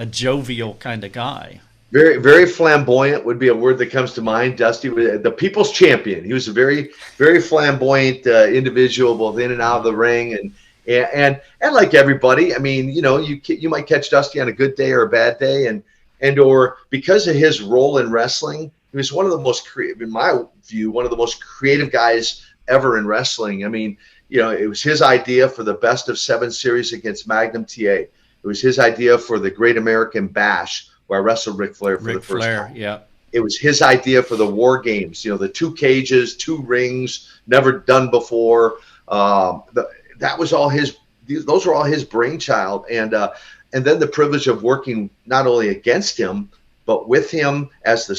jovial kind of guy. Very, very flamboyant would be a word that comes to mind. Dusty was the people's champion. He was a very, very flamboyant individual, both in and out of the ring, and like everybody. I mean, you might catch Dusty on a good day or a bad day, or because of his role in wrestling, he was one of the most creative, in my view, one of the most creative guys ever in wrestling. I mean, it was his idea for the Best of 7 series against Magnum TA. It was his idea for the Great American Bash, where I wrestled Ric Flair for the first time. Yeah. It was his idea for the War Games, the 2 cages, 2 rings, never done before. That was all his. Those were all his brainchild, and then the privilege of working not only against him but with him as the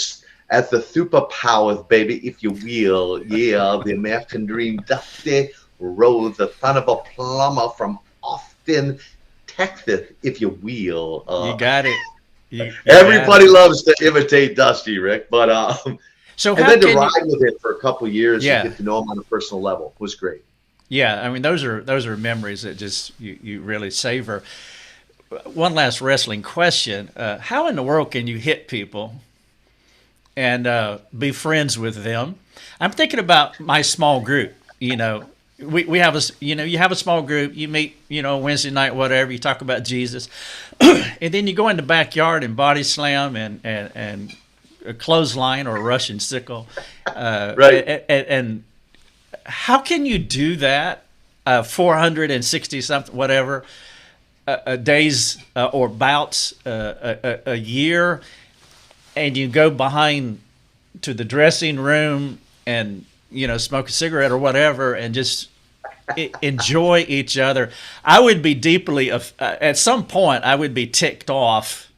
Thupa Powers, baby, if you will. Yeah, the American Dream, Dusty Rhodes, the son of a plumber from Austin, Texas, if you will. You got it. Everybody loves to imitate Dusty, Rick, but so and then to ride with him for a couple of years and get to know him on a personal level was great. Yeah, I mean those are memories that just you really savor. One last wrestling question: how in the world can you hit people and be friends with them? I'm thinking about my small group. We have you have a small group, you meet, Wednesday night, whatever, you talk about Jesus, and then you go in the backyard and body slam and a clothesline or a Russian sickle. Right. And how can you do that 460 something, whatever, days or bouts a year, and you go behind to the dressing room and, smoke a cigarette or whatever and just enjoy each other? I would be deeply, at some point, I would be ticked off.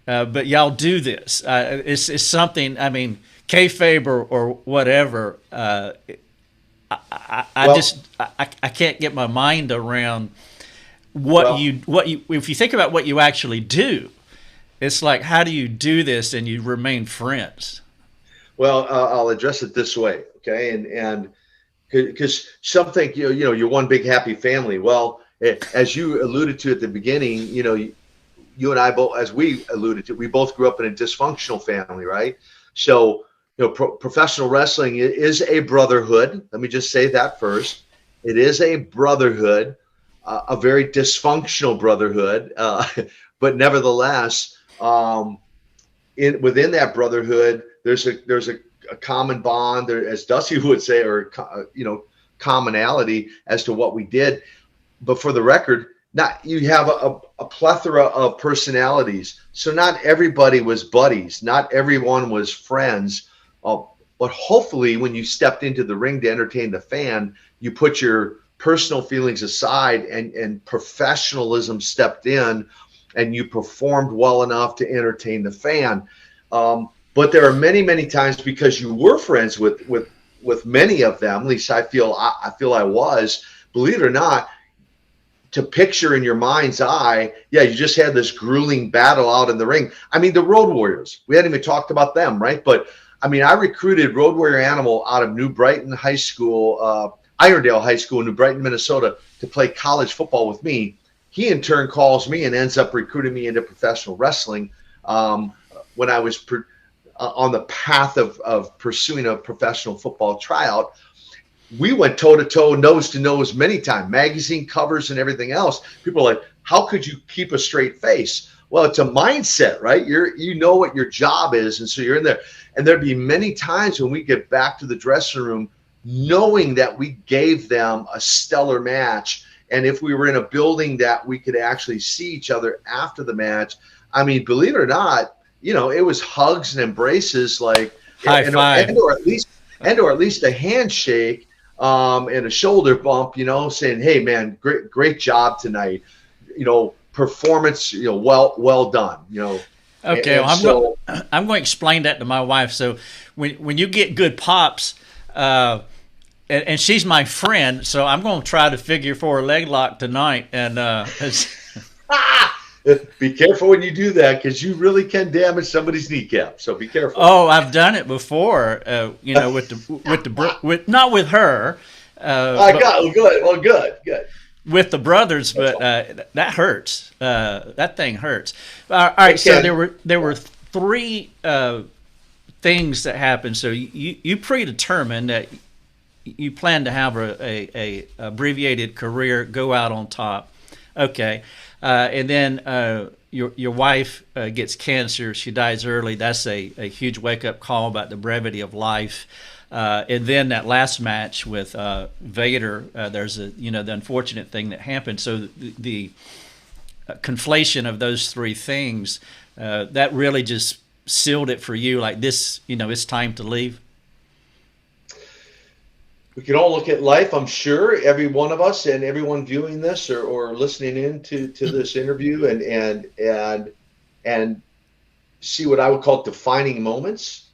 But y'all do this. It's something. I mean, kayfabe or whatever. I can't get my mind around what you. If you think about what you actually do, it's like, how do you do this and you remain friends? Well, I'll address it this way, okay? And because some think you're one big happy family. Well, as you alluded to at the beginning, you and I both, as we alluded to, we both grew up in a dysfunctional family, right? So professional wrestling is a brotherhood. Let me just say that first. It is a brotherhood, a very dysfunctional brotherhood, but nevertheless, within that brotherhood, there's a common bond, there, as Dusty would say, or commonality as to what we did. But for the record, you have a plethora of personalities. So not everybody was buddies, not everyone was friends. But hopefully, when you stepped into the ring to entertain the fan, you put your personal feelings aside and professionalism stepped in, and you performed well enough to entertain the fan. But there are many, many times, because you were friends with many of them, at least I feel I was, believe it or not, to picture in your mind's eye, you just had this grueling battle out in the ring. I mean, the Road Warriors, we hadn't even talked about them, right? But I mean, I recruited Road Warrior Animal out of New Brighton High School, Irondale High School in New Brighton, Minnesota, to play college football with me. He in turn calls me and ends up recruiting me into professional wrestling when I was on the path of pursuing a professional football tryout. We went toe-to-toe, nose-to-nose many times, magazine covers and everything else. People are like, how could you keep a straight face? Well, it's a mindset, right? You know what your job is, and so you're in there. And there'd be many times when we get back to the dressing room knowing that we gave them a stellar match, and if we were in a building that we could actually see each other after the match, I mean, believe it or not, it was hugs and embraces, like high five, or at least a handshake and a shoulder bump, saying, "Hey, man, great job tonight. Performance, well done." Okay, well, I'm going to explain that to my wife. So when you get good pops, and she's my friend, so I'm going to try to figure for a leg lock tonight. And be careful when you do that, because you really can damage somebody's kneecap. So be careful. oh, I've done it before. With not with her. Good. With the brothers, but that hurts. That thing hurts. All right, so there were three things that happened. So you predetermined that you plan to have a abbreviated career, go out on top. Okay, and then your wife gets cancer. She dies early. That's a huge wake up call about the brevity of life. And then that last match with Vader, there's the unfortunate thing that happened. So the conflation of those three things that really just sealed it for you. Like this, it's time to leave. We can all look at life, I'm sure, every one of us and everyone viewing this or listening in to this interview and see what I would call defining moments.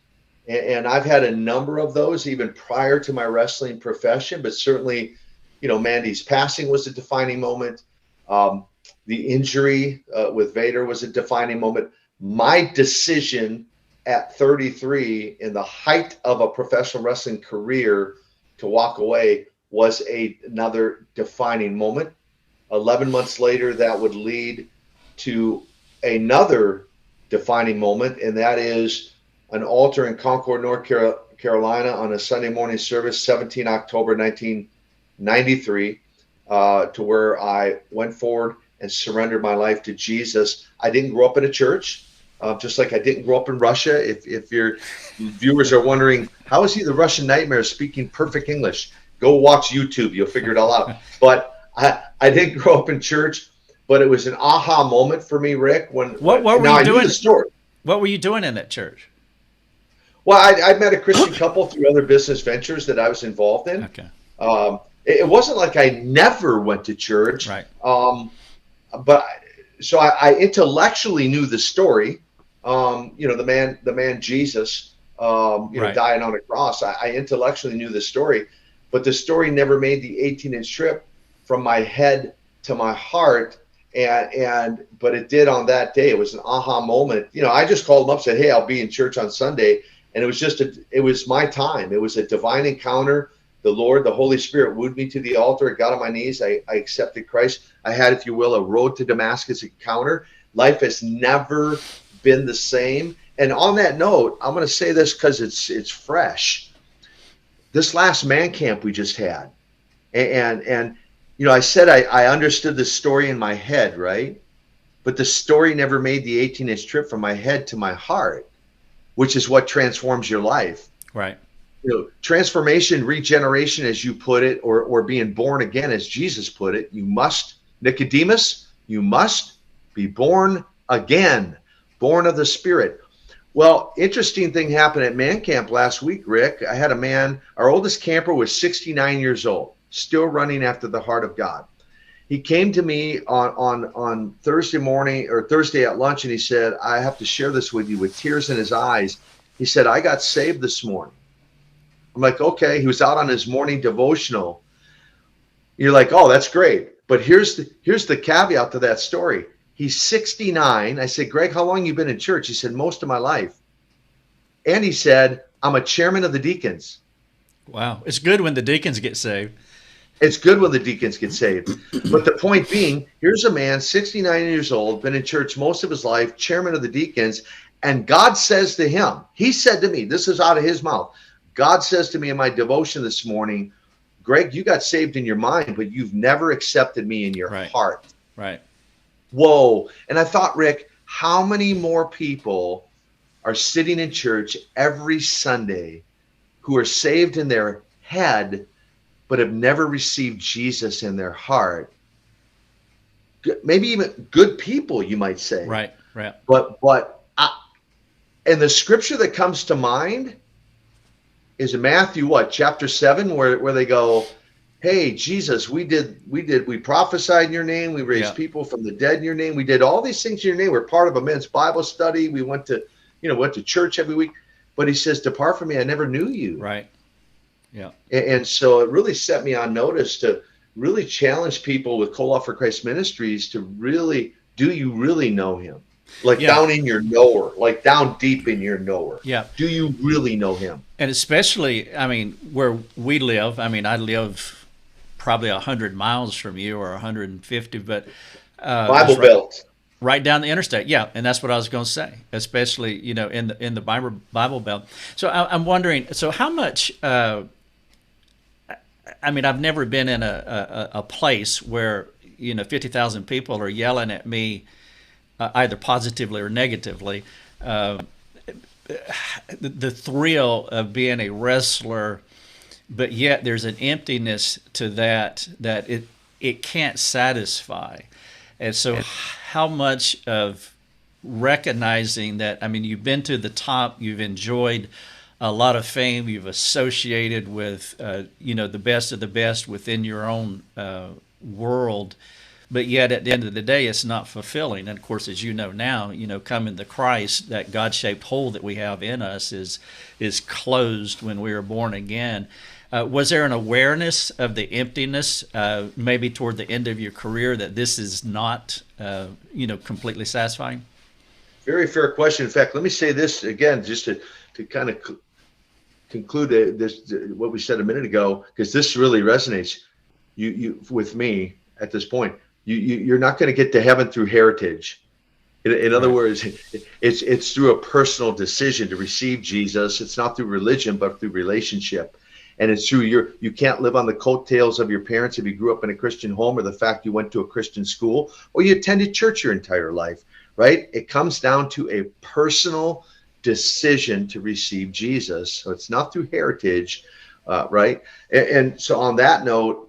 And I've had a number of those even prior to my wrestling profession, but certainly, Mandy's passing was a defining moment. The injury with Vader was a defining moment. My decision at 33 in the height of a professional wrestling career to walk away was another defining moment. 11 months later, that would lead to another defining moment, and that is an altar in Concord, North Carolina on a Sunday morning service, 17 October 1993, to where I went forward and surrendered my life to Jesus. I didn't grow up in a church, just like I didn't grow up in Russia. If your viewers are wondering, how is he the Russian nightmare speaking perfect English? Go watch YouTube. You'll figure it all out. But I didn't grow up in church, but it was an aha moment for me, Rick. What were you doing? The story. What were you doing in that church? Well, I met a Christian couple through other business ventures that I was involved in. Okay. It wasn't like I never went to church. Right. But so I intellectually knew the story. The man Jesus, right. dying on a cross. I intellectually knew the story, but the story never made the 18-inch trip from my head to my heart. But it did on that day. It was an aha moment. I just called him up, said, "Hey, I'll be in church on Sunday." And it was it was my time. It was a divine encounter. The Lord, the Holy Spirit wooed me to the altar. I got on my knees. I accepted Christ. I had, if you will, a road to Damascus encounter. Life has never been the same. And on that note, I'm going to say this because it's fresh. This last man camp we just had, and I said I understood the story in my head, right? But the story never made the 18-inch trip from my head to my heart, which is what transforms your life. Right. Transformation, regeneration, as you put it, or being born again, as Jesus put it. Nicodemus, you must be born again, born of the Spirit. Well, interesting thing happened at Man Camp last week, Rick. I had a man, our oldest camper was 69 years old, still running after the heart of God. He came to me on Thursday morning or Thursday at lunch, and he said, "I have to share this with you," with tears in his eyes. He said, "I got saved this morning." I'm like, okay. He was out on his morning devotional. You're like, oh, that's great. But here's the caveat to that story. He's 69. I said, "Greg, how long you been in church?" He said, "Most of my life." And he said, "I'm a chairman of the deacons." Wow. It's good when the deacons get saved. It's good when the deacons get saved. But the point being, here's a man, 69 years old, been in church most of his life, chairman of the deacons, and God says to him, he said to me, this is out of his mouth, God says to me in my devotion this morning, "Greg, you got saved in your mind, but you've never accepted me in your heart." Right. Whoa. And I thought, Rick, how many more people are sitting in church every Sunday who are saved in their head, but have never received Jesus in their heart? Maybe even good people, you might say. Right. But and the scripture that comes to mind is in Matthew, chapter 7, where they go, "Hey, Jesus, we prophesied in your name. We raised people from the dead in your name. We did all these things in your name. We're part of a men's Bible study. We went to church every week." But he says, "Depart from me, I never knew you." Right. Yeah. And so it really set me on notice to really challenge people with Koloff for Christ Ministries to really, do you really know him? Like Yeah. down in your knower, like down deep in your knower. Yeah. Do you really know him? And especially, I mean, where we live, I mean, I live probably 100 miles from you or 150, but Bible it's right, Belt. right down the interstate. Yeah. And that's what I was going to say, especially, you know, in the Bible Belt. So I'm wondering, so how much, I mean, I've never been in a place where, you know, 50,000 people are yelling at me either positively or negatively. The thrill of being a wrestler, but yet there's an emptiness to that it can't satisfy. And so how much of recognizing that, I mean, you've been to the top, you've enjoyed a lot of fame, you've associated with you know, the best of the best within your own world, but yet at the end of the day it's not fulfilling. And of course, as you know now, you know, coming to Christ, that God-shaped hole that we have in us is closed when we are born again. Was there an awareness of the emptiness maybe toward the end of your career that this is not you know, completely satisfying? Very fair question. In fact, let me say this again, just to kind of conclude this, what we said a minute ago, because this really resonates you with me at this point. You're not going to get to heaven through heritage. In other words, it's through a personal decision to receive Jesus. It's not through religion, but through relationship. And it's through you can't live on the coattails of your parents if you grew up in a Christian home, or the fact you went to a Christian school, or you attended church your entire life, right? It comes down to a personal decision to receive Jesus. So it's not through heritage, right? And so on that note,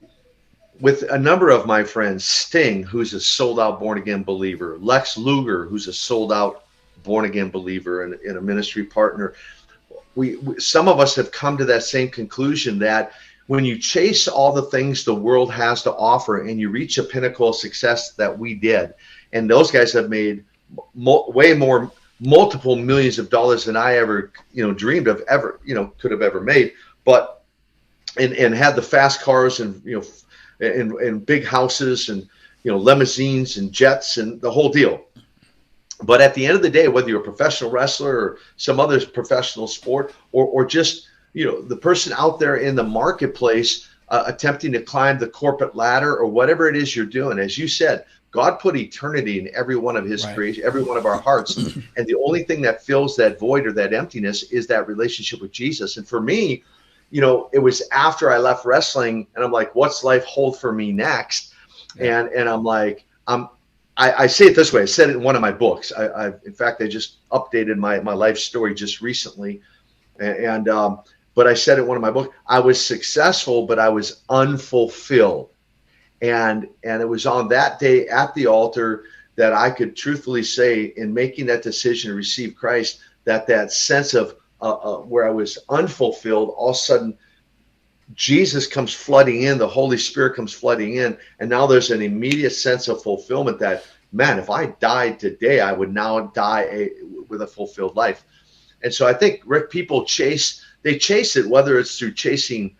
with a number of my friends, Sting, who's a sold out born again believer, Lex Luger, who's a sold out born again believer and a ministry partner, we some of us have come to that same conclusion that when you chase all the things the world has to offer and you reach a pinnacle of success that we did, and those guys have made way more, multiple millions of dollars than I ever, you know, dreamed of ever, you know, could have ever made, but and had the fast cars and, you know, and big houses and, you know, limousines and jets and the whole deal. But at the end of the day, whether you're a professional wrestler or some other professional sport, or just, you know, the person out there in the marketplace attempting to climb the corporate ladder or whatever it is you're doing, as you said, God put eternity in every one of his creation, every one of our hearts. And the only thing that fills that void or that emptiness is that relationship with Jesus. And for me, you know, it was after I left wrestling and I'm like, what's life hold for me next? Yeah. And I'm like, I say it this way. I said it in one of my books. In fact, I just updated my life story just recently. But I said it in one of my books, I was successful, but I was unfulfilled. And it was on that day at the altar that I could truthfully say, in making that decision to receive Christ, that sense of where I was unfulfilled, all of a sudden Jesus comes flooding in, the Holy Spirit comes flooding in, and now there's an immediate sense of fulfillment that, man, if I died today, I would now die with a fulfilled life. And so I think, Rick, people chase it, whether it's through chasing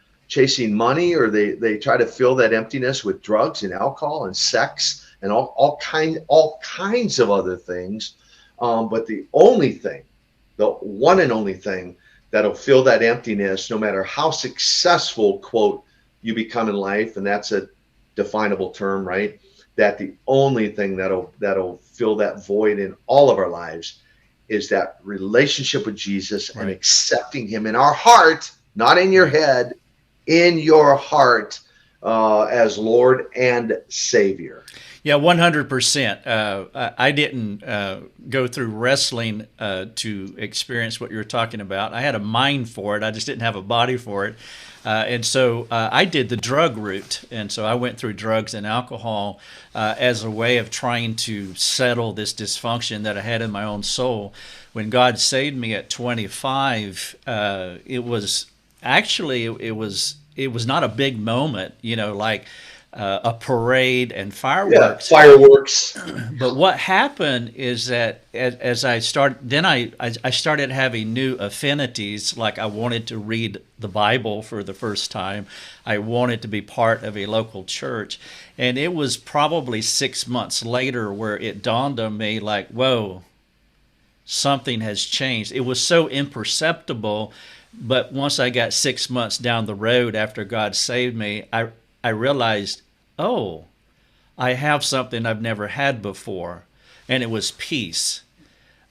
money, or they try to fill that emptiness with drugs and alcohol and sex and all kinds of other things. But the one and only thing that'll fill that emptiness, no matter how successful, quote, you become in life, and that's a definable term, right? That the only thing that'll fill that void in all of our lives is that relationship with Jesus, right, and accepting him in our heart, not in your head, in your heart, as Lord and Savior. Yeah, 100%. I didn't go through wrestling to experience what you're talking about. I had a mind for it. I just didn't have a body for it. And so I did the drug route. And so I went through drugs and alcohol as a way of trying to settle this dysfunction that I had in my own soul. When God saved me at 25, it was not a big moment, you know, like a parade and Yeah, fireworks. fireworks. But what happened is that as I started, then I started having new affinities. Like I wanted to read the Bible for the first time. I wanted to be part of a local church. And it was probably 6 months later where it dawned on me like, whoa, something has changed. It was so imperceptible. But once I got 6 months down the road after God saved me, I realized, oh, I have something I've never had before, and it was peace.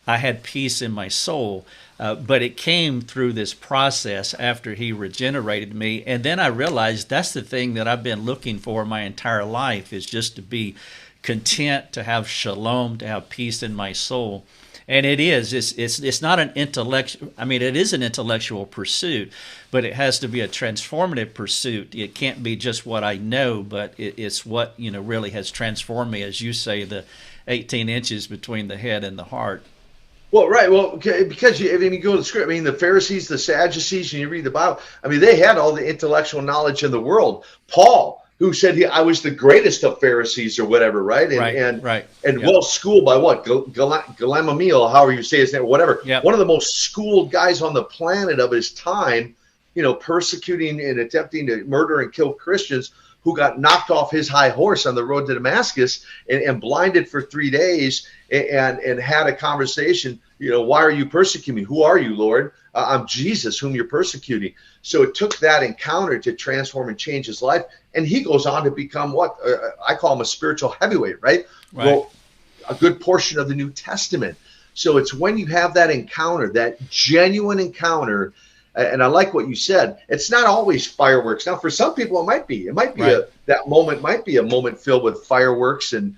I had peace in my soul, but it came through this process after He regenerated me. And then I realized that's the thing that I've been looking for my entire life, is just to be content, to have shalom, to have peace in my soul. And it is. It's not an intellectual. I mean, it is an intellectual pursuit, but it has to be a transformative pursuit. It can't be just what I know, but it's what really has transformed me, as you say, the 18 inches between the head and the heart. Well, right. Well, because you go to the script. I mean, the Pharisees, the Sadducees, and you read the Bible. I mean, they had all the intellectual knowledge in the world. Paul, who said I was the greatest of Pharisees or whatever, right? And right. And yep. Well schooled by what? Gamaliel, however you say his name, whatever. Yep. One of the most schooled guys on the planet of his time, persecuting and attempting to murder and kill Christians, who got knocked off his high horse on the road to Damascus and blinded for 3 days and had a conversation. Why are you persecuting me? Who are you, Lord? I'm Jesus, whom you're persecuting. So it took that encounter to transform and change his life. And he goes on to become what I call him a spiritual heavyweight, right? Well, a good portion of the New Testament. So it's when you have that encounter, that genuine encounter. And I like what you said. It's not always fireworks. Now, for some people, it might be. It might be that moment might be a moment filled with fireworks and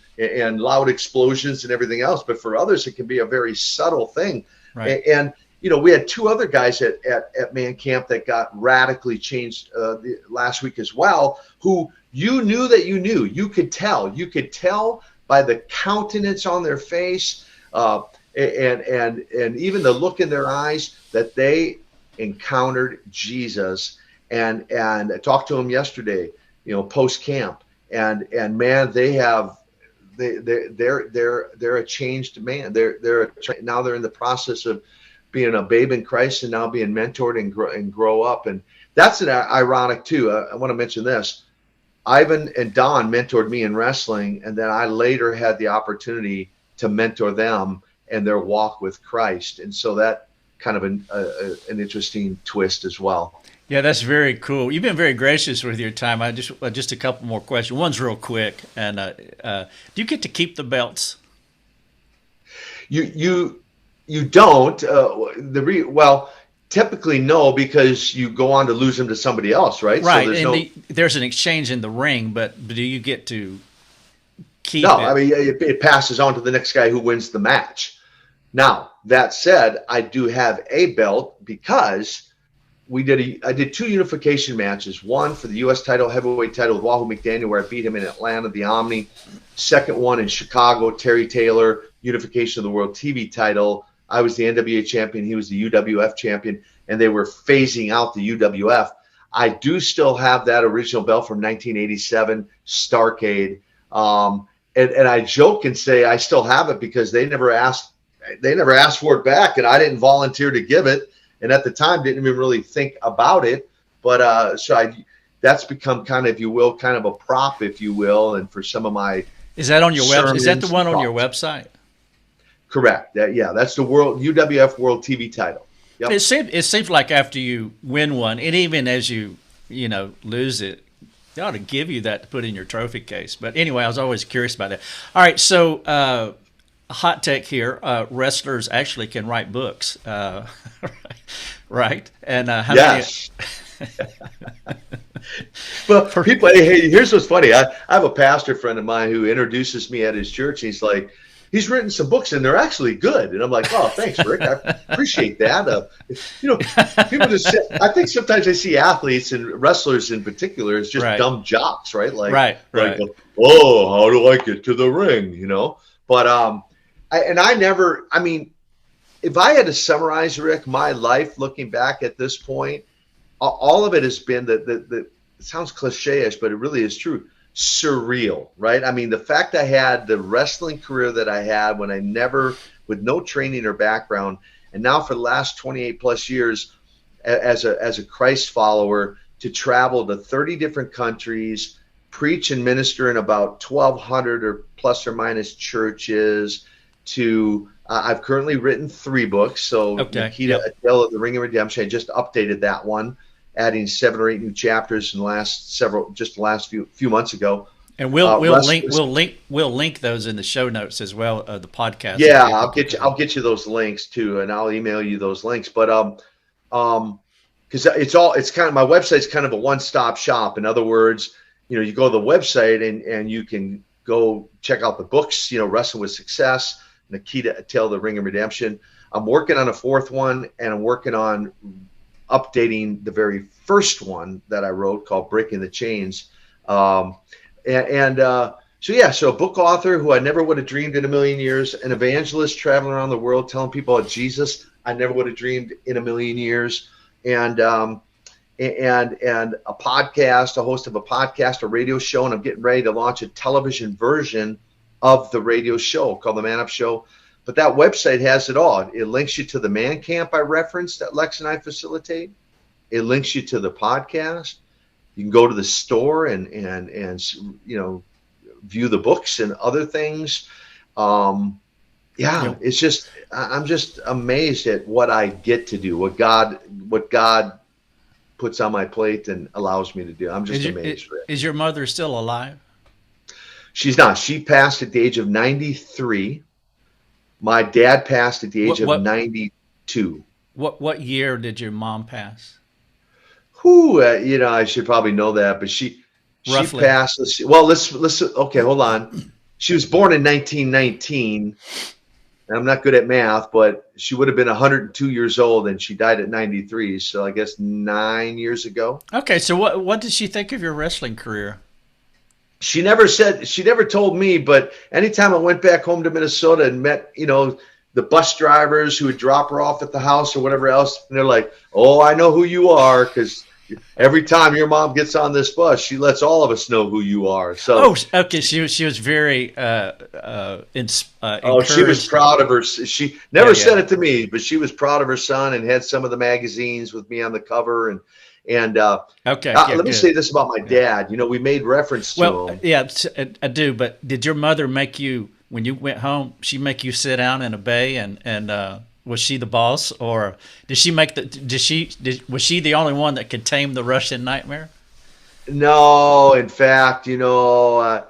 loud explosions and everything else. But for others, it can be a very subtle thing. Right. And we had two other guys at Man Camp that got radically changed last week as well, who you knew that you knew. You could tell. You could tell by the countenance on their face and even the look in their eyes that they encountered Jesus. And I talked to them yesterday, post camp, and man, they're a changed man. Now they're in the process of being a babe in Christ and now being mentored and grow up. And that's ironic too. I want to mention this. Ivan and Don mentored me in wrestling, and then I later had the opportunity to mentor them in their walk with Christ. And so that kind of an interesting twist as well. Yeah, that's very cool. You've been very gracious with your time. I just a couple more questions. One's real quick. And do you get to keep the belts? You don't. Well, typically no, because you go on to lose them to somebody else, right? Right. So there's an exchange in the ring, but do you get to keep it? No, I mean it passes on to the next guy who wins the match. Now, that said, I do have a belt because I did 2 unification matches. One for the U.S. title, heavyweight title with Wahoo McDaniel, where I beat him in Atlanta, the Omni. Second one in Chicago, Terry Taylor, unification of the world TV title. I was the NWA champion. He was the UWF champion, and they were phasing out the UWF. I do still have that original belt from 1987, Starrcade. And I joke and say I still have it because they never asked for it back, and I didn't volunteer to give it. And at the time, didn't even really think about it. But that's become kind of, if you will, kind of a prop, if you will. And for some of my is that on your website? Is that the one on your website? Correct. That's the UWF World TV title. Yep. It seems like after you win one, and even as you lose it, they ought to give you that to put in your trophy case. But anyway, I was always curious about that. All right, so hot take here: wrestlers actually can write books, right? And how many? Well, people. Hey, here's what's funny. I have a pastor friend of mine who introduces me at his church. He's like, he's written some books and they're actually good. And I'm like, oh, thanks, Rick. I appreciate that. People just say, I think sometimes I see athletes and wrestlers in particular as just dumb jocks, right? Like, oh, how do I get to the ring? But if I had to summarize, Rick, my life looking back at this point, all of it has been that it sounds cliche-ish, but it really is true. surreal, right? I mean, the fact I had the wrestling career that I had when I never, with no training or background, and now for the last 28 plus years as a Christ follower, to travel to 30 different countries, preach and minister in about 1,200 or plus or minus churches. To I've currently written 3 books. So Nikita, A Tale of the Ring of Redemption. I just updated that one, adding 7 or 8 new chapters in the last few months ago. And we'll link those in the show notes as well, the podcast. Yeah, I'll get you those links too, and I'll email you those links. But because it's kind of, my website's kind of a one-stop shop. In other words, you go to the website and you can go check out the books. Wrestling with Success, Nikita, A Tale of the Ring of Redemption. I'm working on a 4th one, and I'm working on updating the very first one that I wrote called Breaking the Chains. So a book author who I never would have dreamed in a million years, an evangelist traveling around the world telling people about Jesus I never would have dreamed in a million years, and a podcast, a host of a podcast, a radio show, and I'm getting ready to launch a television version of the radio show called The Man Up Show. But that website has it all. It links you to the man camp I referenced that Lex and I facilitate. It links you to the podcast. You can go to the store and view the books and other things. It's just, I'm just amazed at what I get to do, what God puts on my plate and allows me to do. I'm just amazed. Is your mother still alive? She's not. She passed at the age of 93. My dad passed at the age of 92. What year did your mom pass? I should probably know that, but she passed. Let's okay, hold on. She was born in 1919. I'm not good at math, but she would have been 102 years old, and she died at 93. So I guess 9 years ago. Okay, so what did she think of your wrestling career? She never told me, but anytime I went back home to Minnesota and met, the bus drivers who would drop her off at the house or whatever else, and they're like, "Oh, I know who you are," because every time your mom gets on this bus, she lets all of us know who you are. So, okay. She was very encouraged. She was proud of her. She never said it to me, but she was proud of her son and had some of the magazines with me on the cover. Let me say this about my dad. We made reference to him. Yeah, I do. But did your mother make you, when you went home, she make you sit down and obey? And was she the boss, or was she the only one that could tame the Russian nightmare? No, in fact, I'll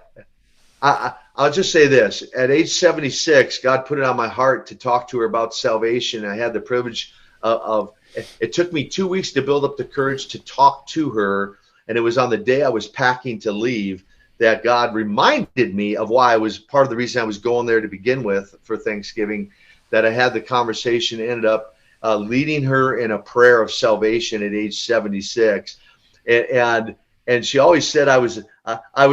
just say this: at age 76, God put it on my heart to talk to her about salvation. I had the privilege of. It took me 2 weeks to build up the courage to talk to her, and it was on the day I was packing to leave that God reminded me of why I was part of the reason I was going there to begin with for Thanksgiving, that I had the conversation, ended up leading her in a prayer of salvation at age 76. And she always said I was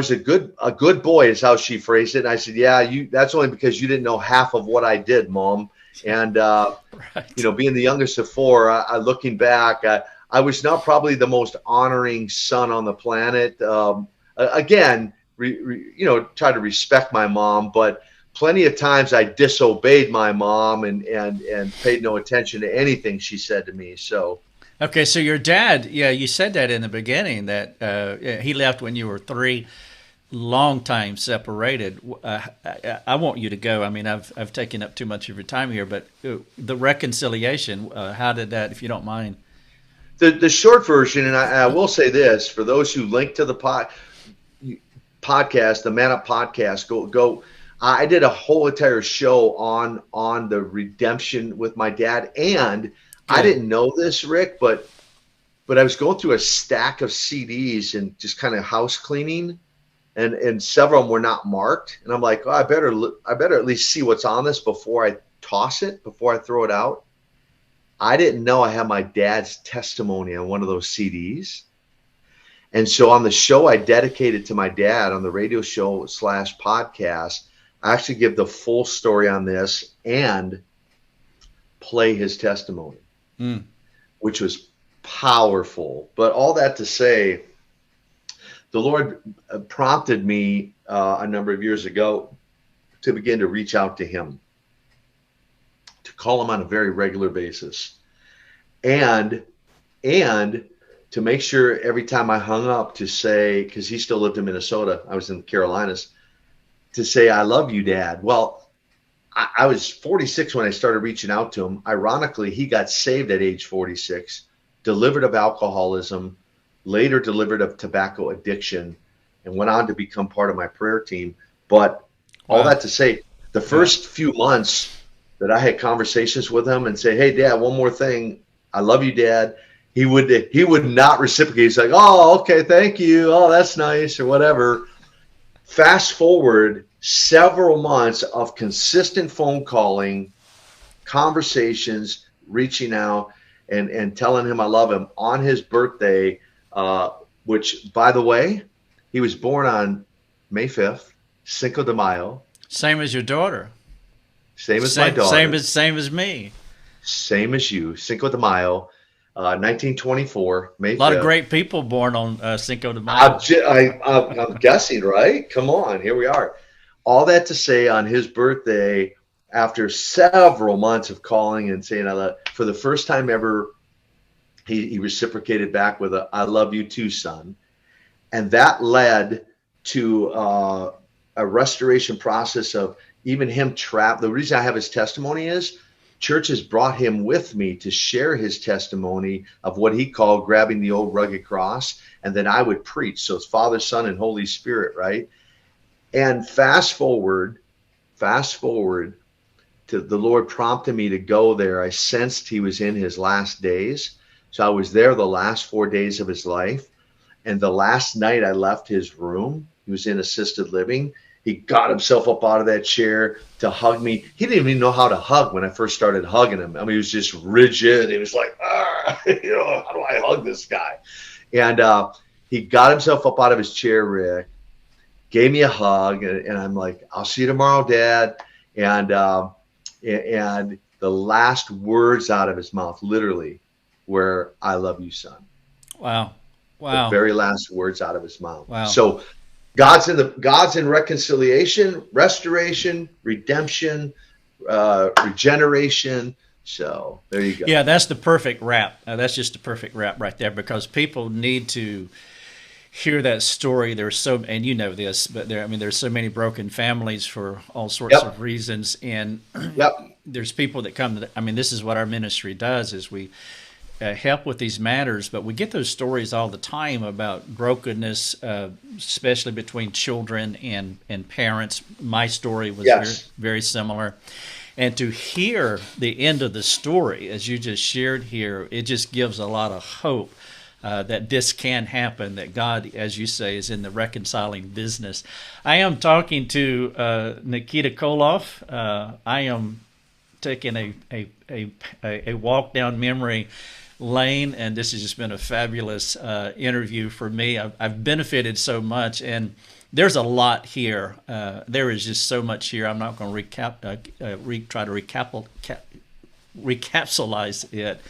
a good boy, is how she phrased it. And I said, "Yeah, that's only because you didn't know half of what I did, Mom." And, right. Being the youngest of 4, looking back, I was not probably the most honoring son on the planet. Again, try to respect my mom, but plenty of times I disobeyed my mom and paid no attention to anything she said to me. So. Okay. So your dad, you said that in the beginning that he left when you were 3. Long time separated. I want you to go. I mean, I've taken up too much of your time here, but the reconciliation, how did that, if you don't mind? The short version, and I will say this, for those who link to the podcast, the Man Up podcast, go. I did a whole entire show on the redemption with my dad, and good. I didn't know this, Rick, but I was going through a stack of CDs and just kind of house cleaning. And several of them were not marked. And I'm like, I better at least see what's on this before I toss it, before I throw it out. I didn't know I had my dad's testimony on one of those CDs. And so on the show I dedicated to my dad, on the radio show / podcast, I actually give the full story on this and play his testimony, which was powerful. But all that to say, the Lord prompted me a number of years ago to begin to reach out to him, to call him on a very regular basis, and to make sure every time I hung up to say, because he still lived in Minnesota, I was in the Carolinas, to say, I love you, Dad. Well, I was 46 when I started reaching out to him. Ironically, he got saved at age 46, delivered of alcoholism, later delivered of tobacco addiction, and went on to become part of my prayer team. But all that to say, the first few months that I had conversations with him and say, hey, Dad, one more thing. I love you, Dad. He would not reciprocate. He's like, oh, okay, thank you. Oh, that's nice, or whatever. Fast forward several months of consistent phone calling, conversations, reaching out, and telling him I love him on his birthday, which, by the way, he was born on May 5th, Cinco de Mayo. Same as your daughter. Same as my daughter. Same as me. Same as you, Cinco de Mayo. 1924, May 5th. A lot of great people born on Cinco de Mayo. I'm guessing, right? Come on, here we are. All that to say, on his birthday, after several months of calling and saying, for the first time ever, he reciprocated back with a, I love you too, son. And that led to a restoration process of even him trapped. The reason I have his testimony is church has brought him with me to share his testimony of what he called grabbing the old rugged cross, and then I would preach. So it's Father, Son, and Holy Spirit, right? And fast forward to the Lord prompted me to go there. I sensed he was in his last days. So I was there the last 4 days of his life. And the last night I left his room, he was in assisted living. He got himself up out of that chair to hug me. He didn't even know how to hug when I first started hugging him. I mean, he was just rigid. He was like, how do I hug this guy? And he got himself up out of his chair, Rick, gave me a hug, and I'm like, I'll see you tomorrow, Dad. And the last words out of his mouth, literally, were, I love you, son. Wow. The very last words out of his mouth. Wow. So God's in reconciliation, restoration, redemption, regeneration. So there you go. Yeah, that's the perfect wrap. That's just the perfect wrap right there, because people need to hear that story. There's and you know this, but there's so many broken families for all sorts of reasons, and there's people that come to this is what our ministry does, is we help with these matters, but we get those stories all the time about brokenness, especially between children and parents. My story was very, very similar. And to hear the end of the story, as you just shared here, it just gives a lot of hope that this can happen, that God, as you say, is in the reconciling business. I am talking to Nikita Koloff. I am taking a walk down memory lane, and this has just been a fabulous interview for me. I've benefited so much, and there's a lot here. There is just so much here. I'm not going to try to recapsulize it,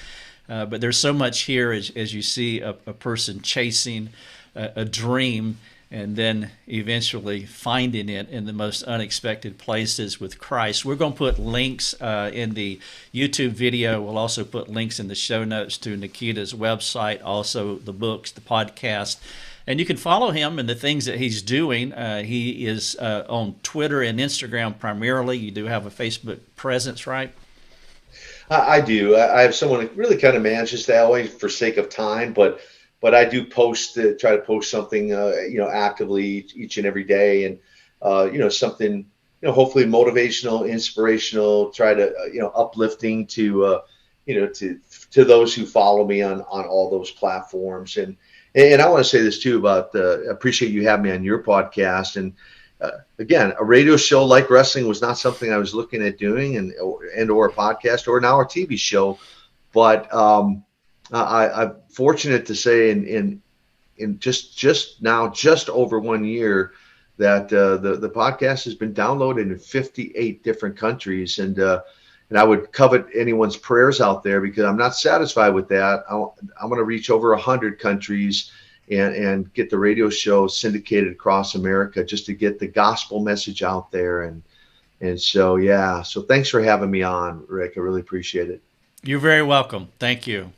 but there's so much here as you see a person chasing a dream and then eventually finding it in the most unexpected places with Christ. We're going to put links in the YouTube video. We'll also put links in the show notes to Nikita's website, also the books, the podcast. And you can follow him and the things that he's doing. He is on Twitter and Instagram primarily. You do have a Facebook presence, right? I do. I have someone who really kind of manages that, always for sake of time, but I do try to post something, actively each and every day, and something, hopefully motivational, inspirational, try to, uplifting to those who follow me on all those platforms. And I want to say this too about appreciate you having me on your podcast. And again, a radio show like wrestling was not something I was looking at doing, and or a podcast or now a TV show, but I'm fortunate to say in just now, just over 1 year, that the podcast has been downloaded in 58 different countries, and I would covet anyone's prayers out there, because I'm not satisfied with that. I'm going to reach over 100 countries, and get the radio show syndicated across America just to get the gospel message out there. And so, yeah, so thanks for having me on, Rick. I really appreciate it. You're very welcome. Thank you.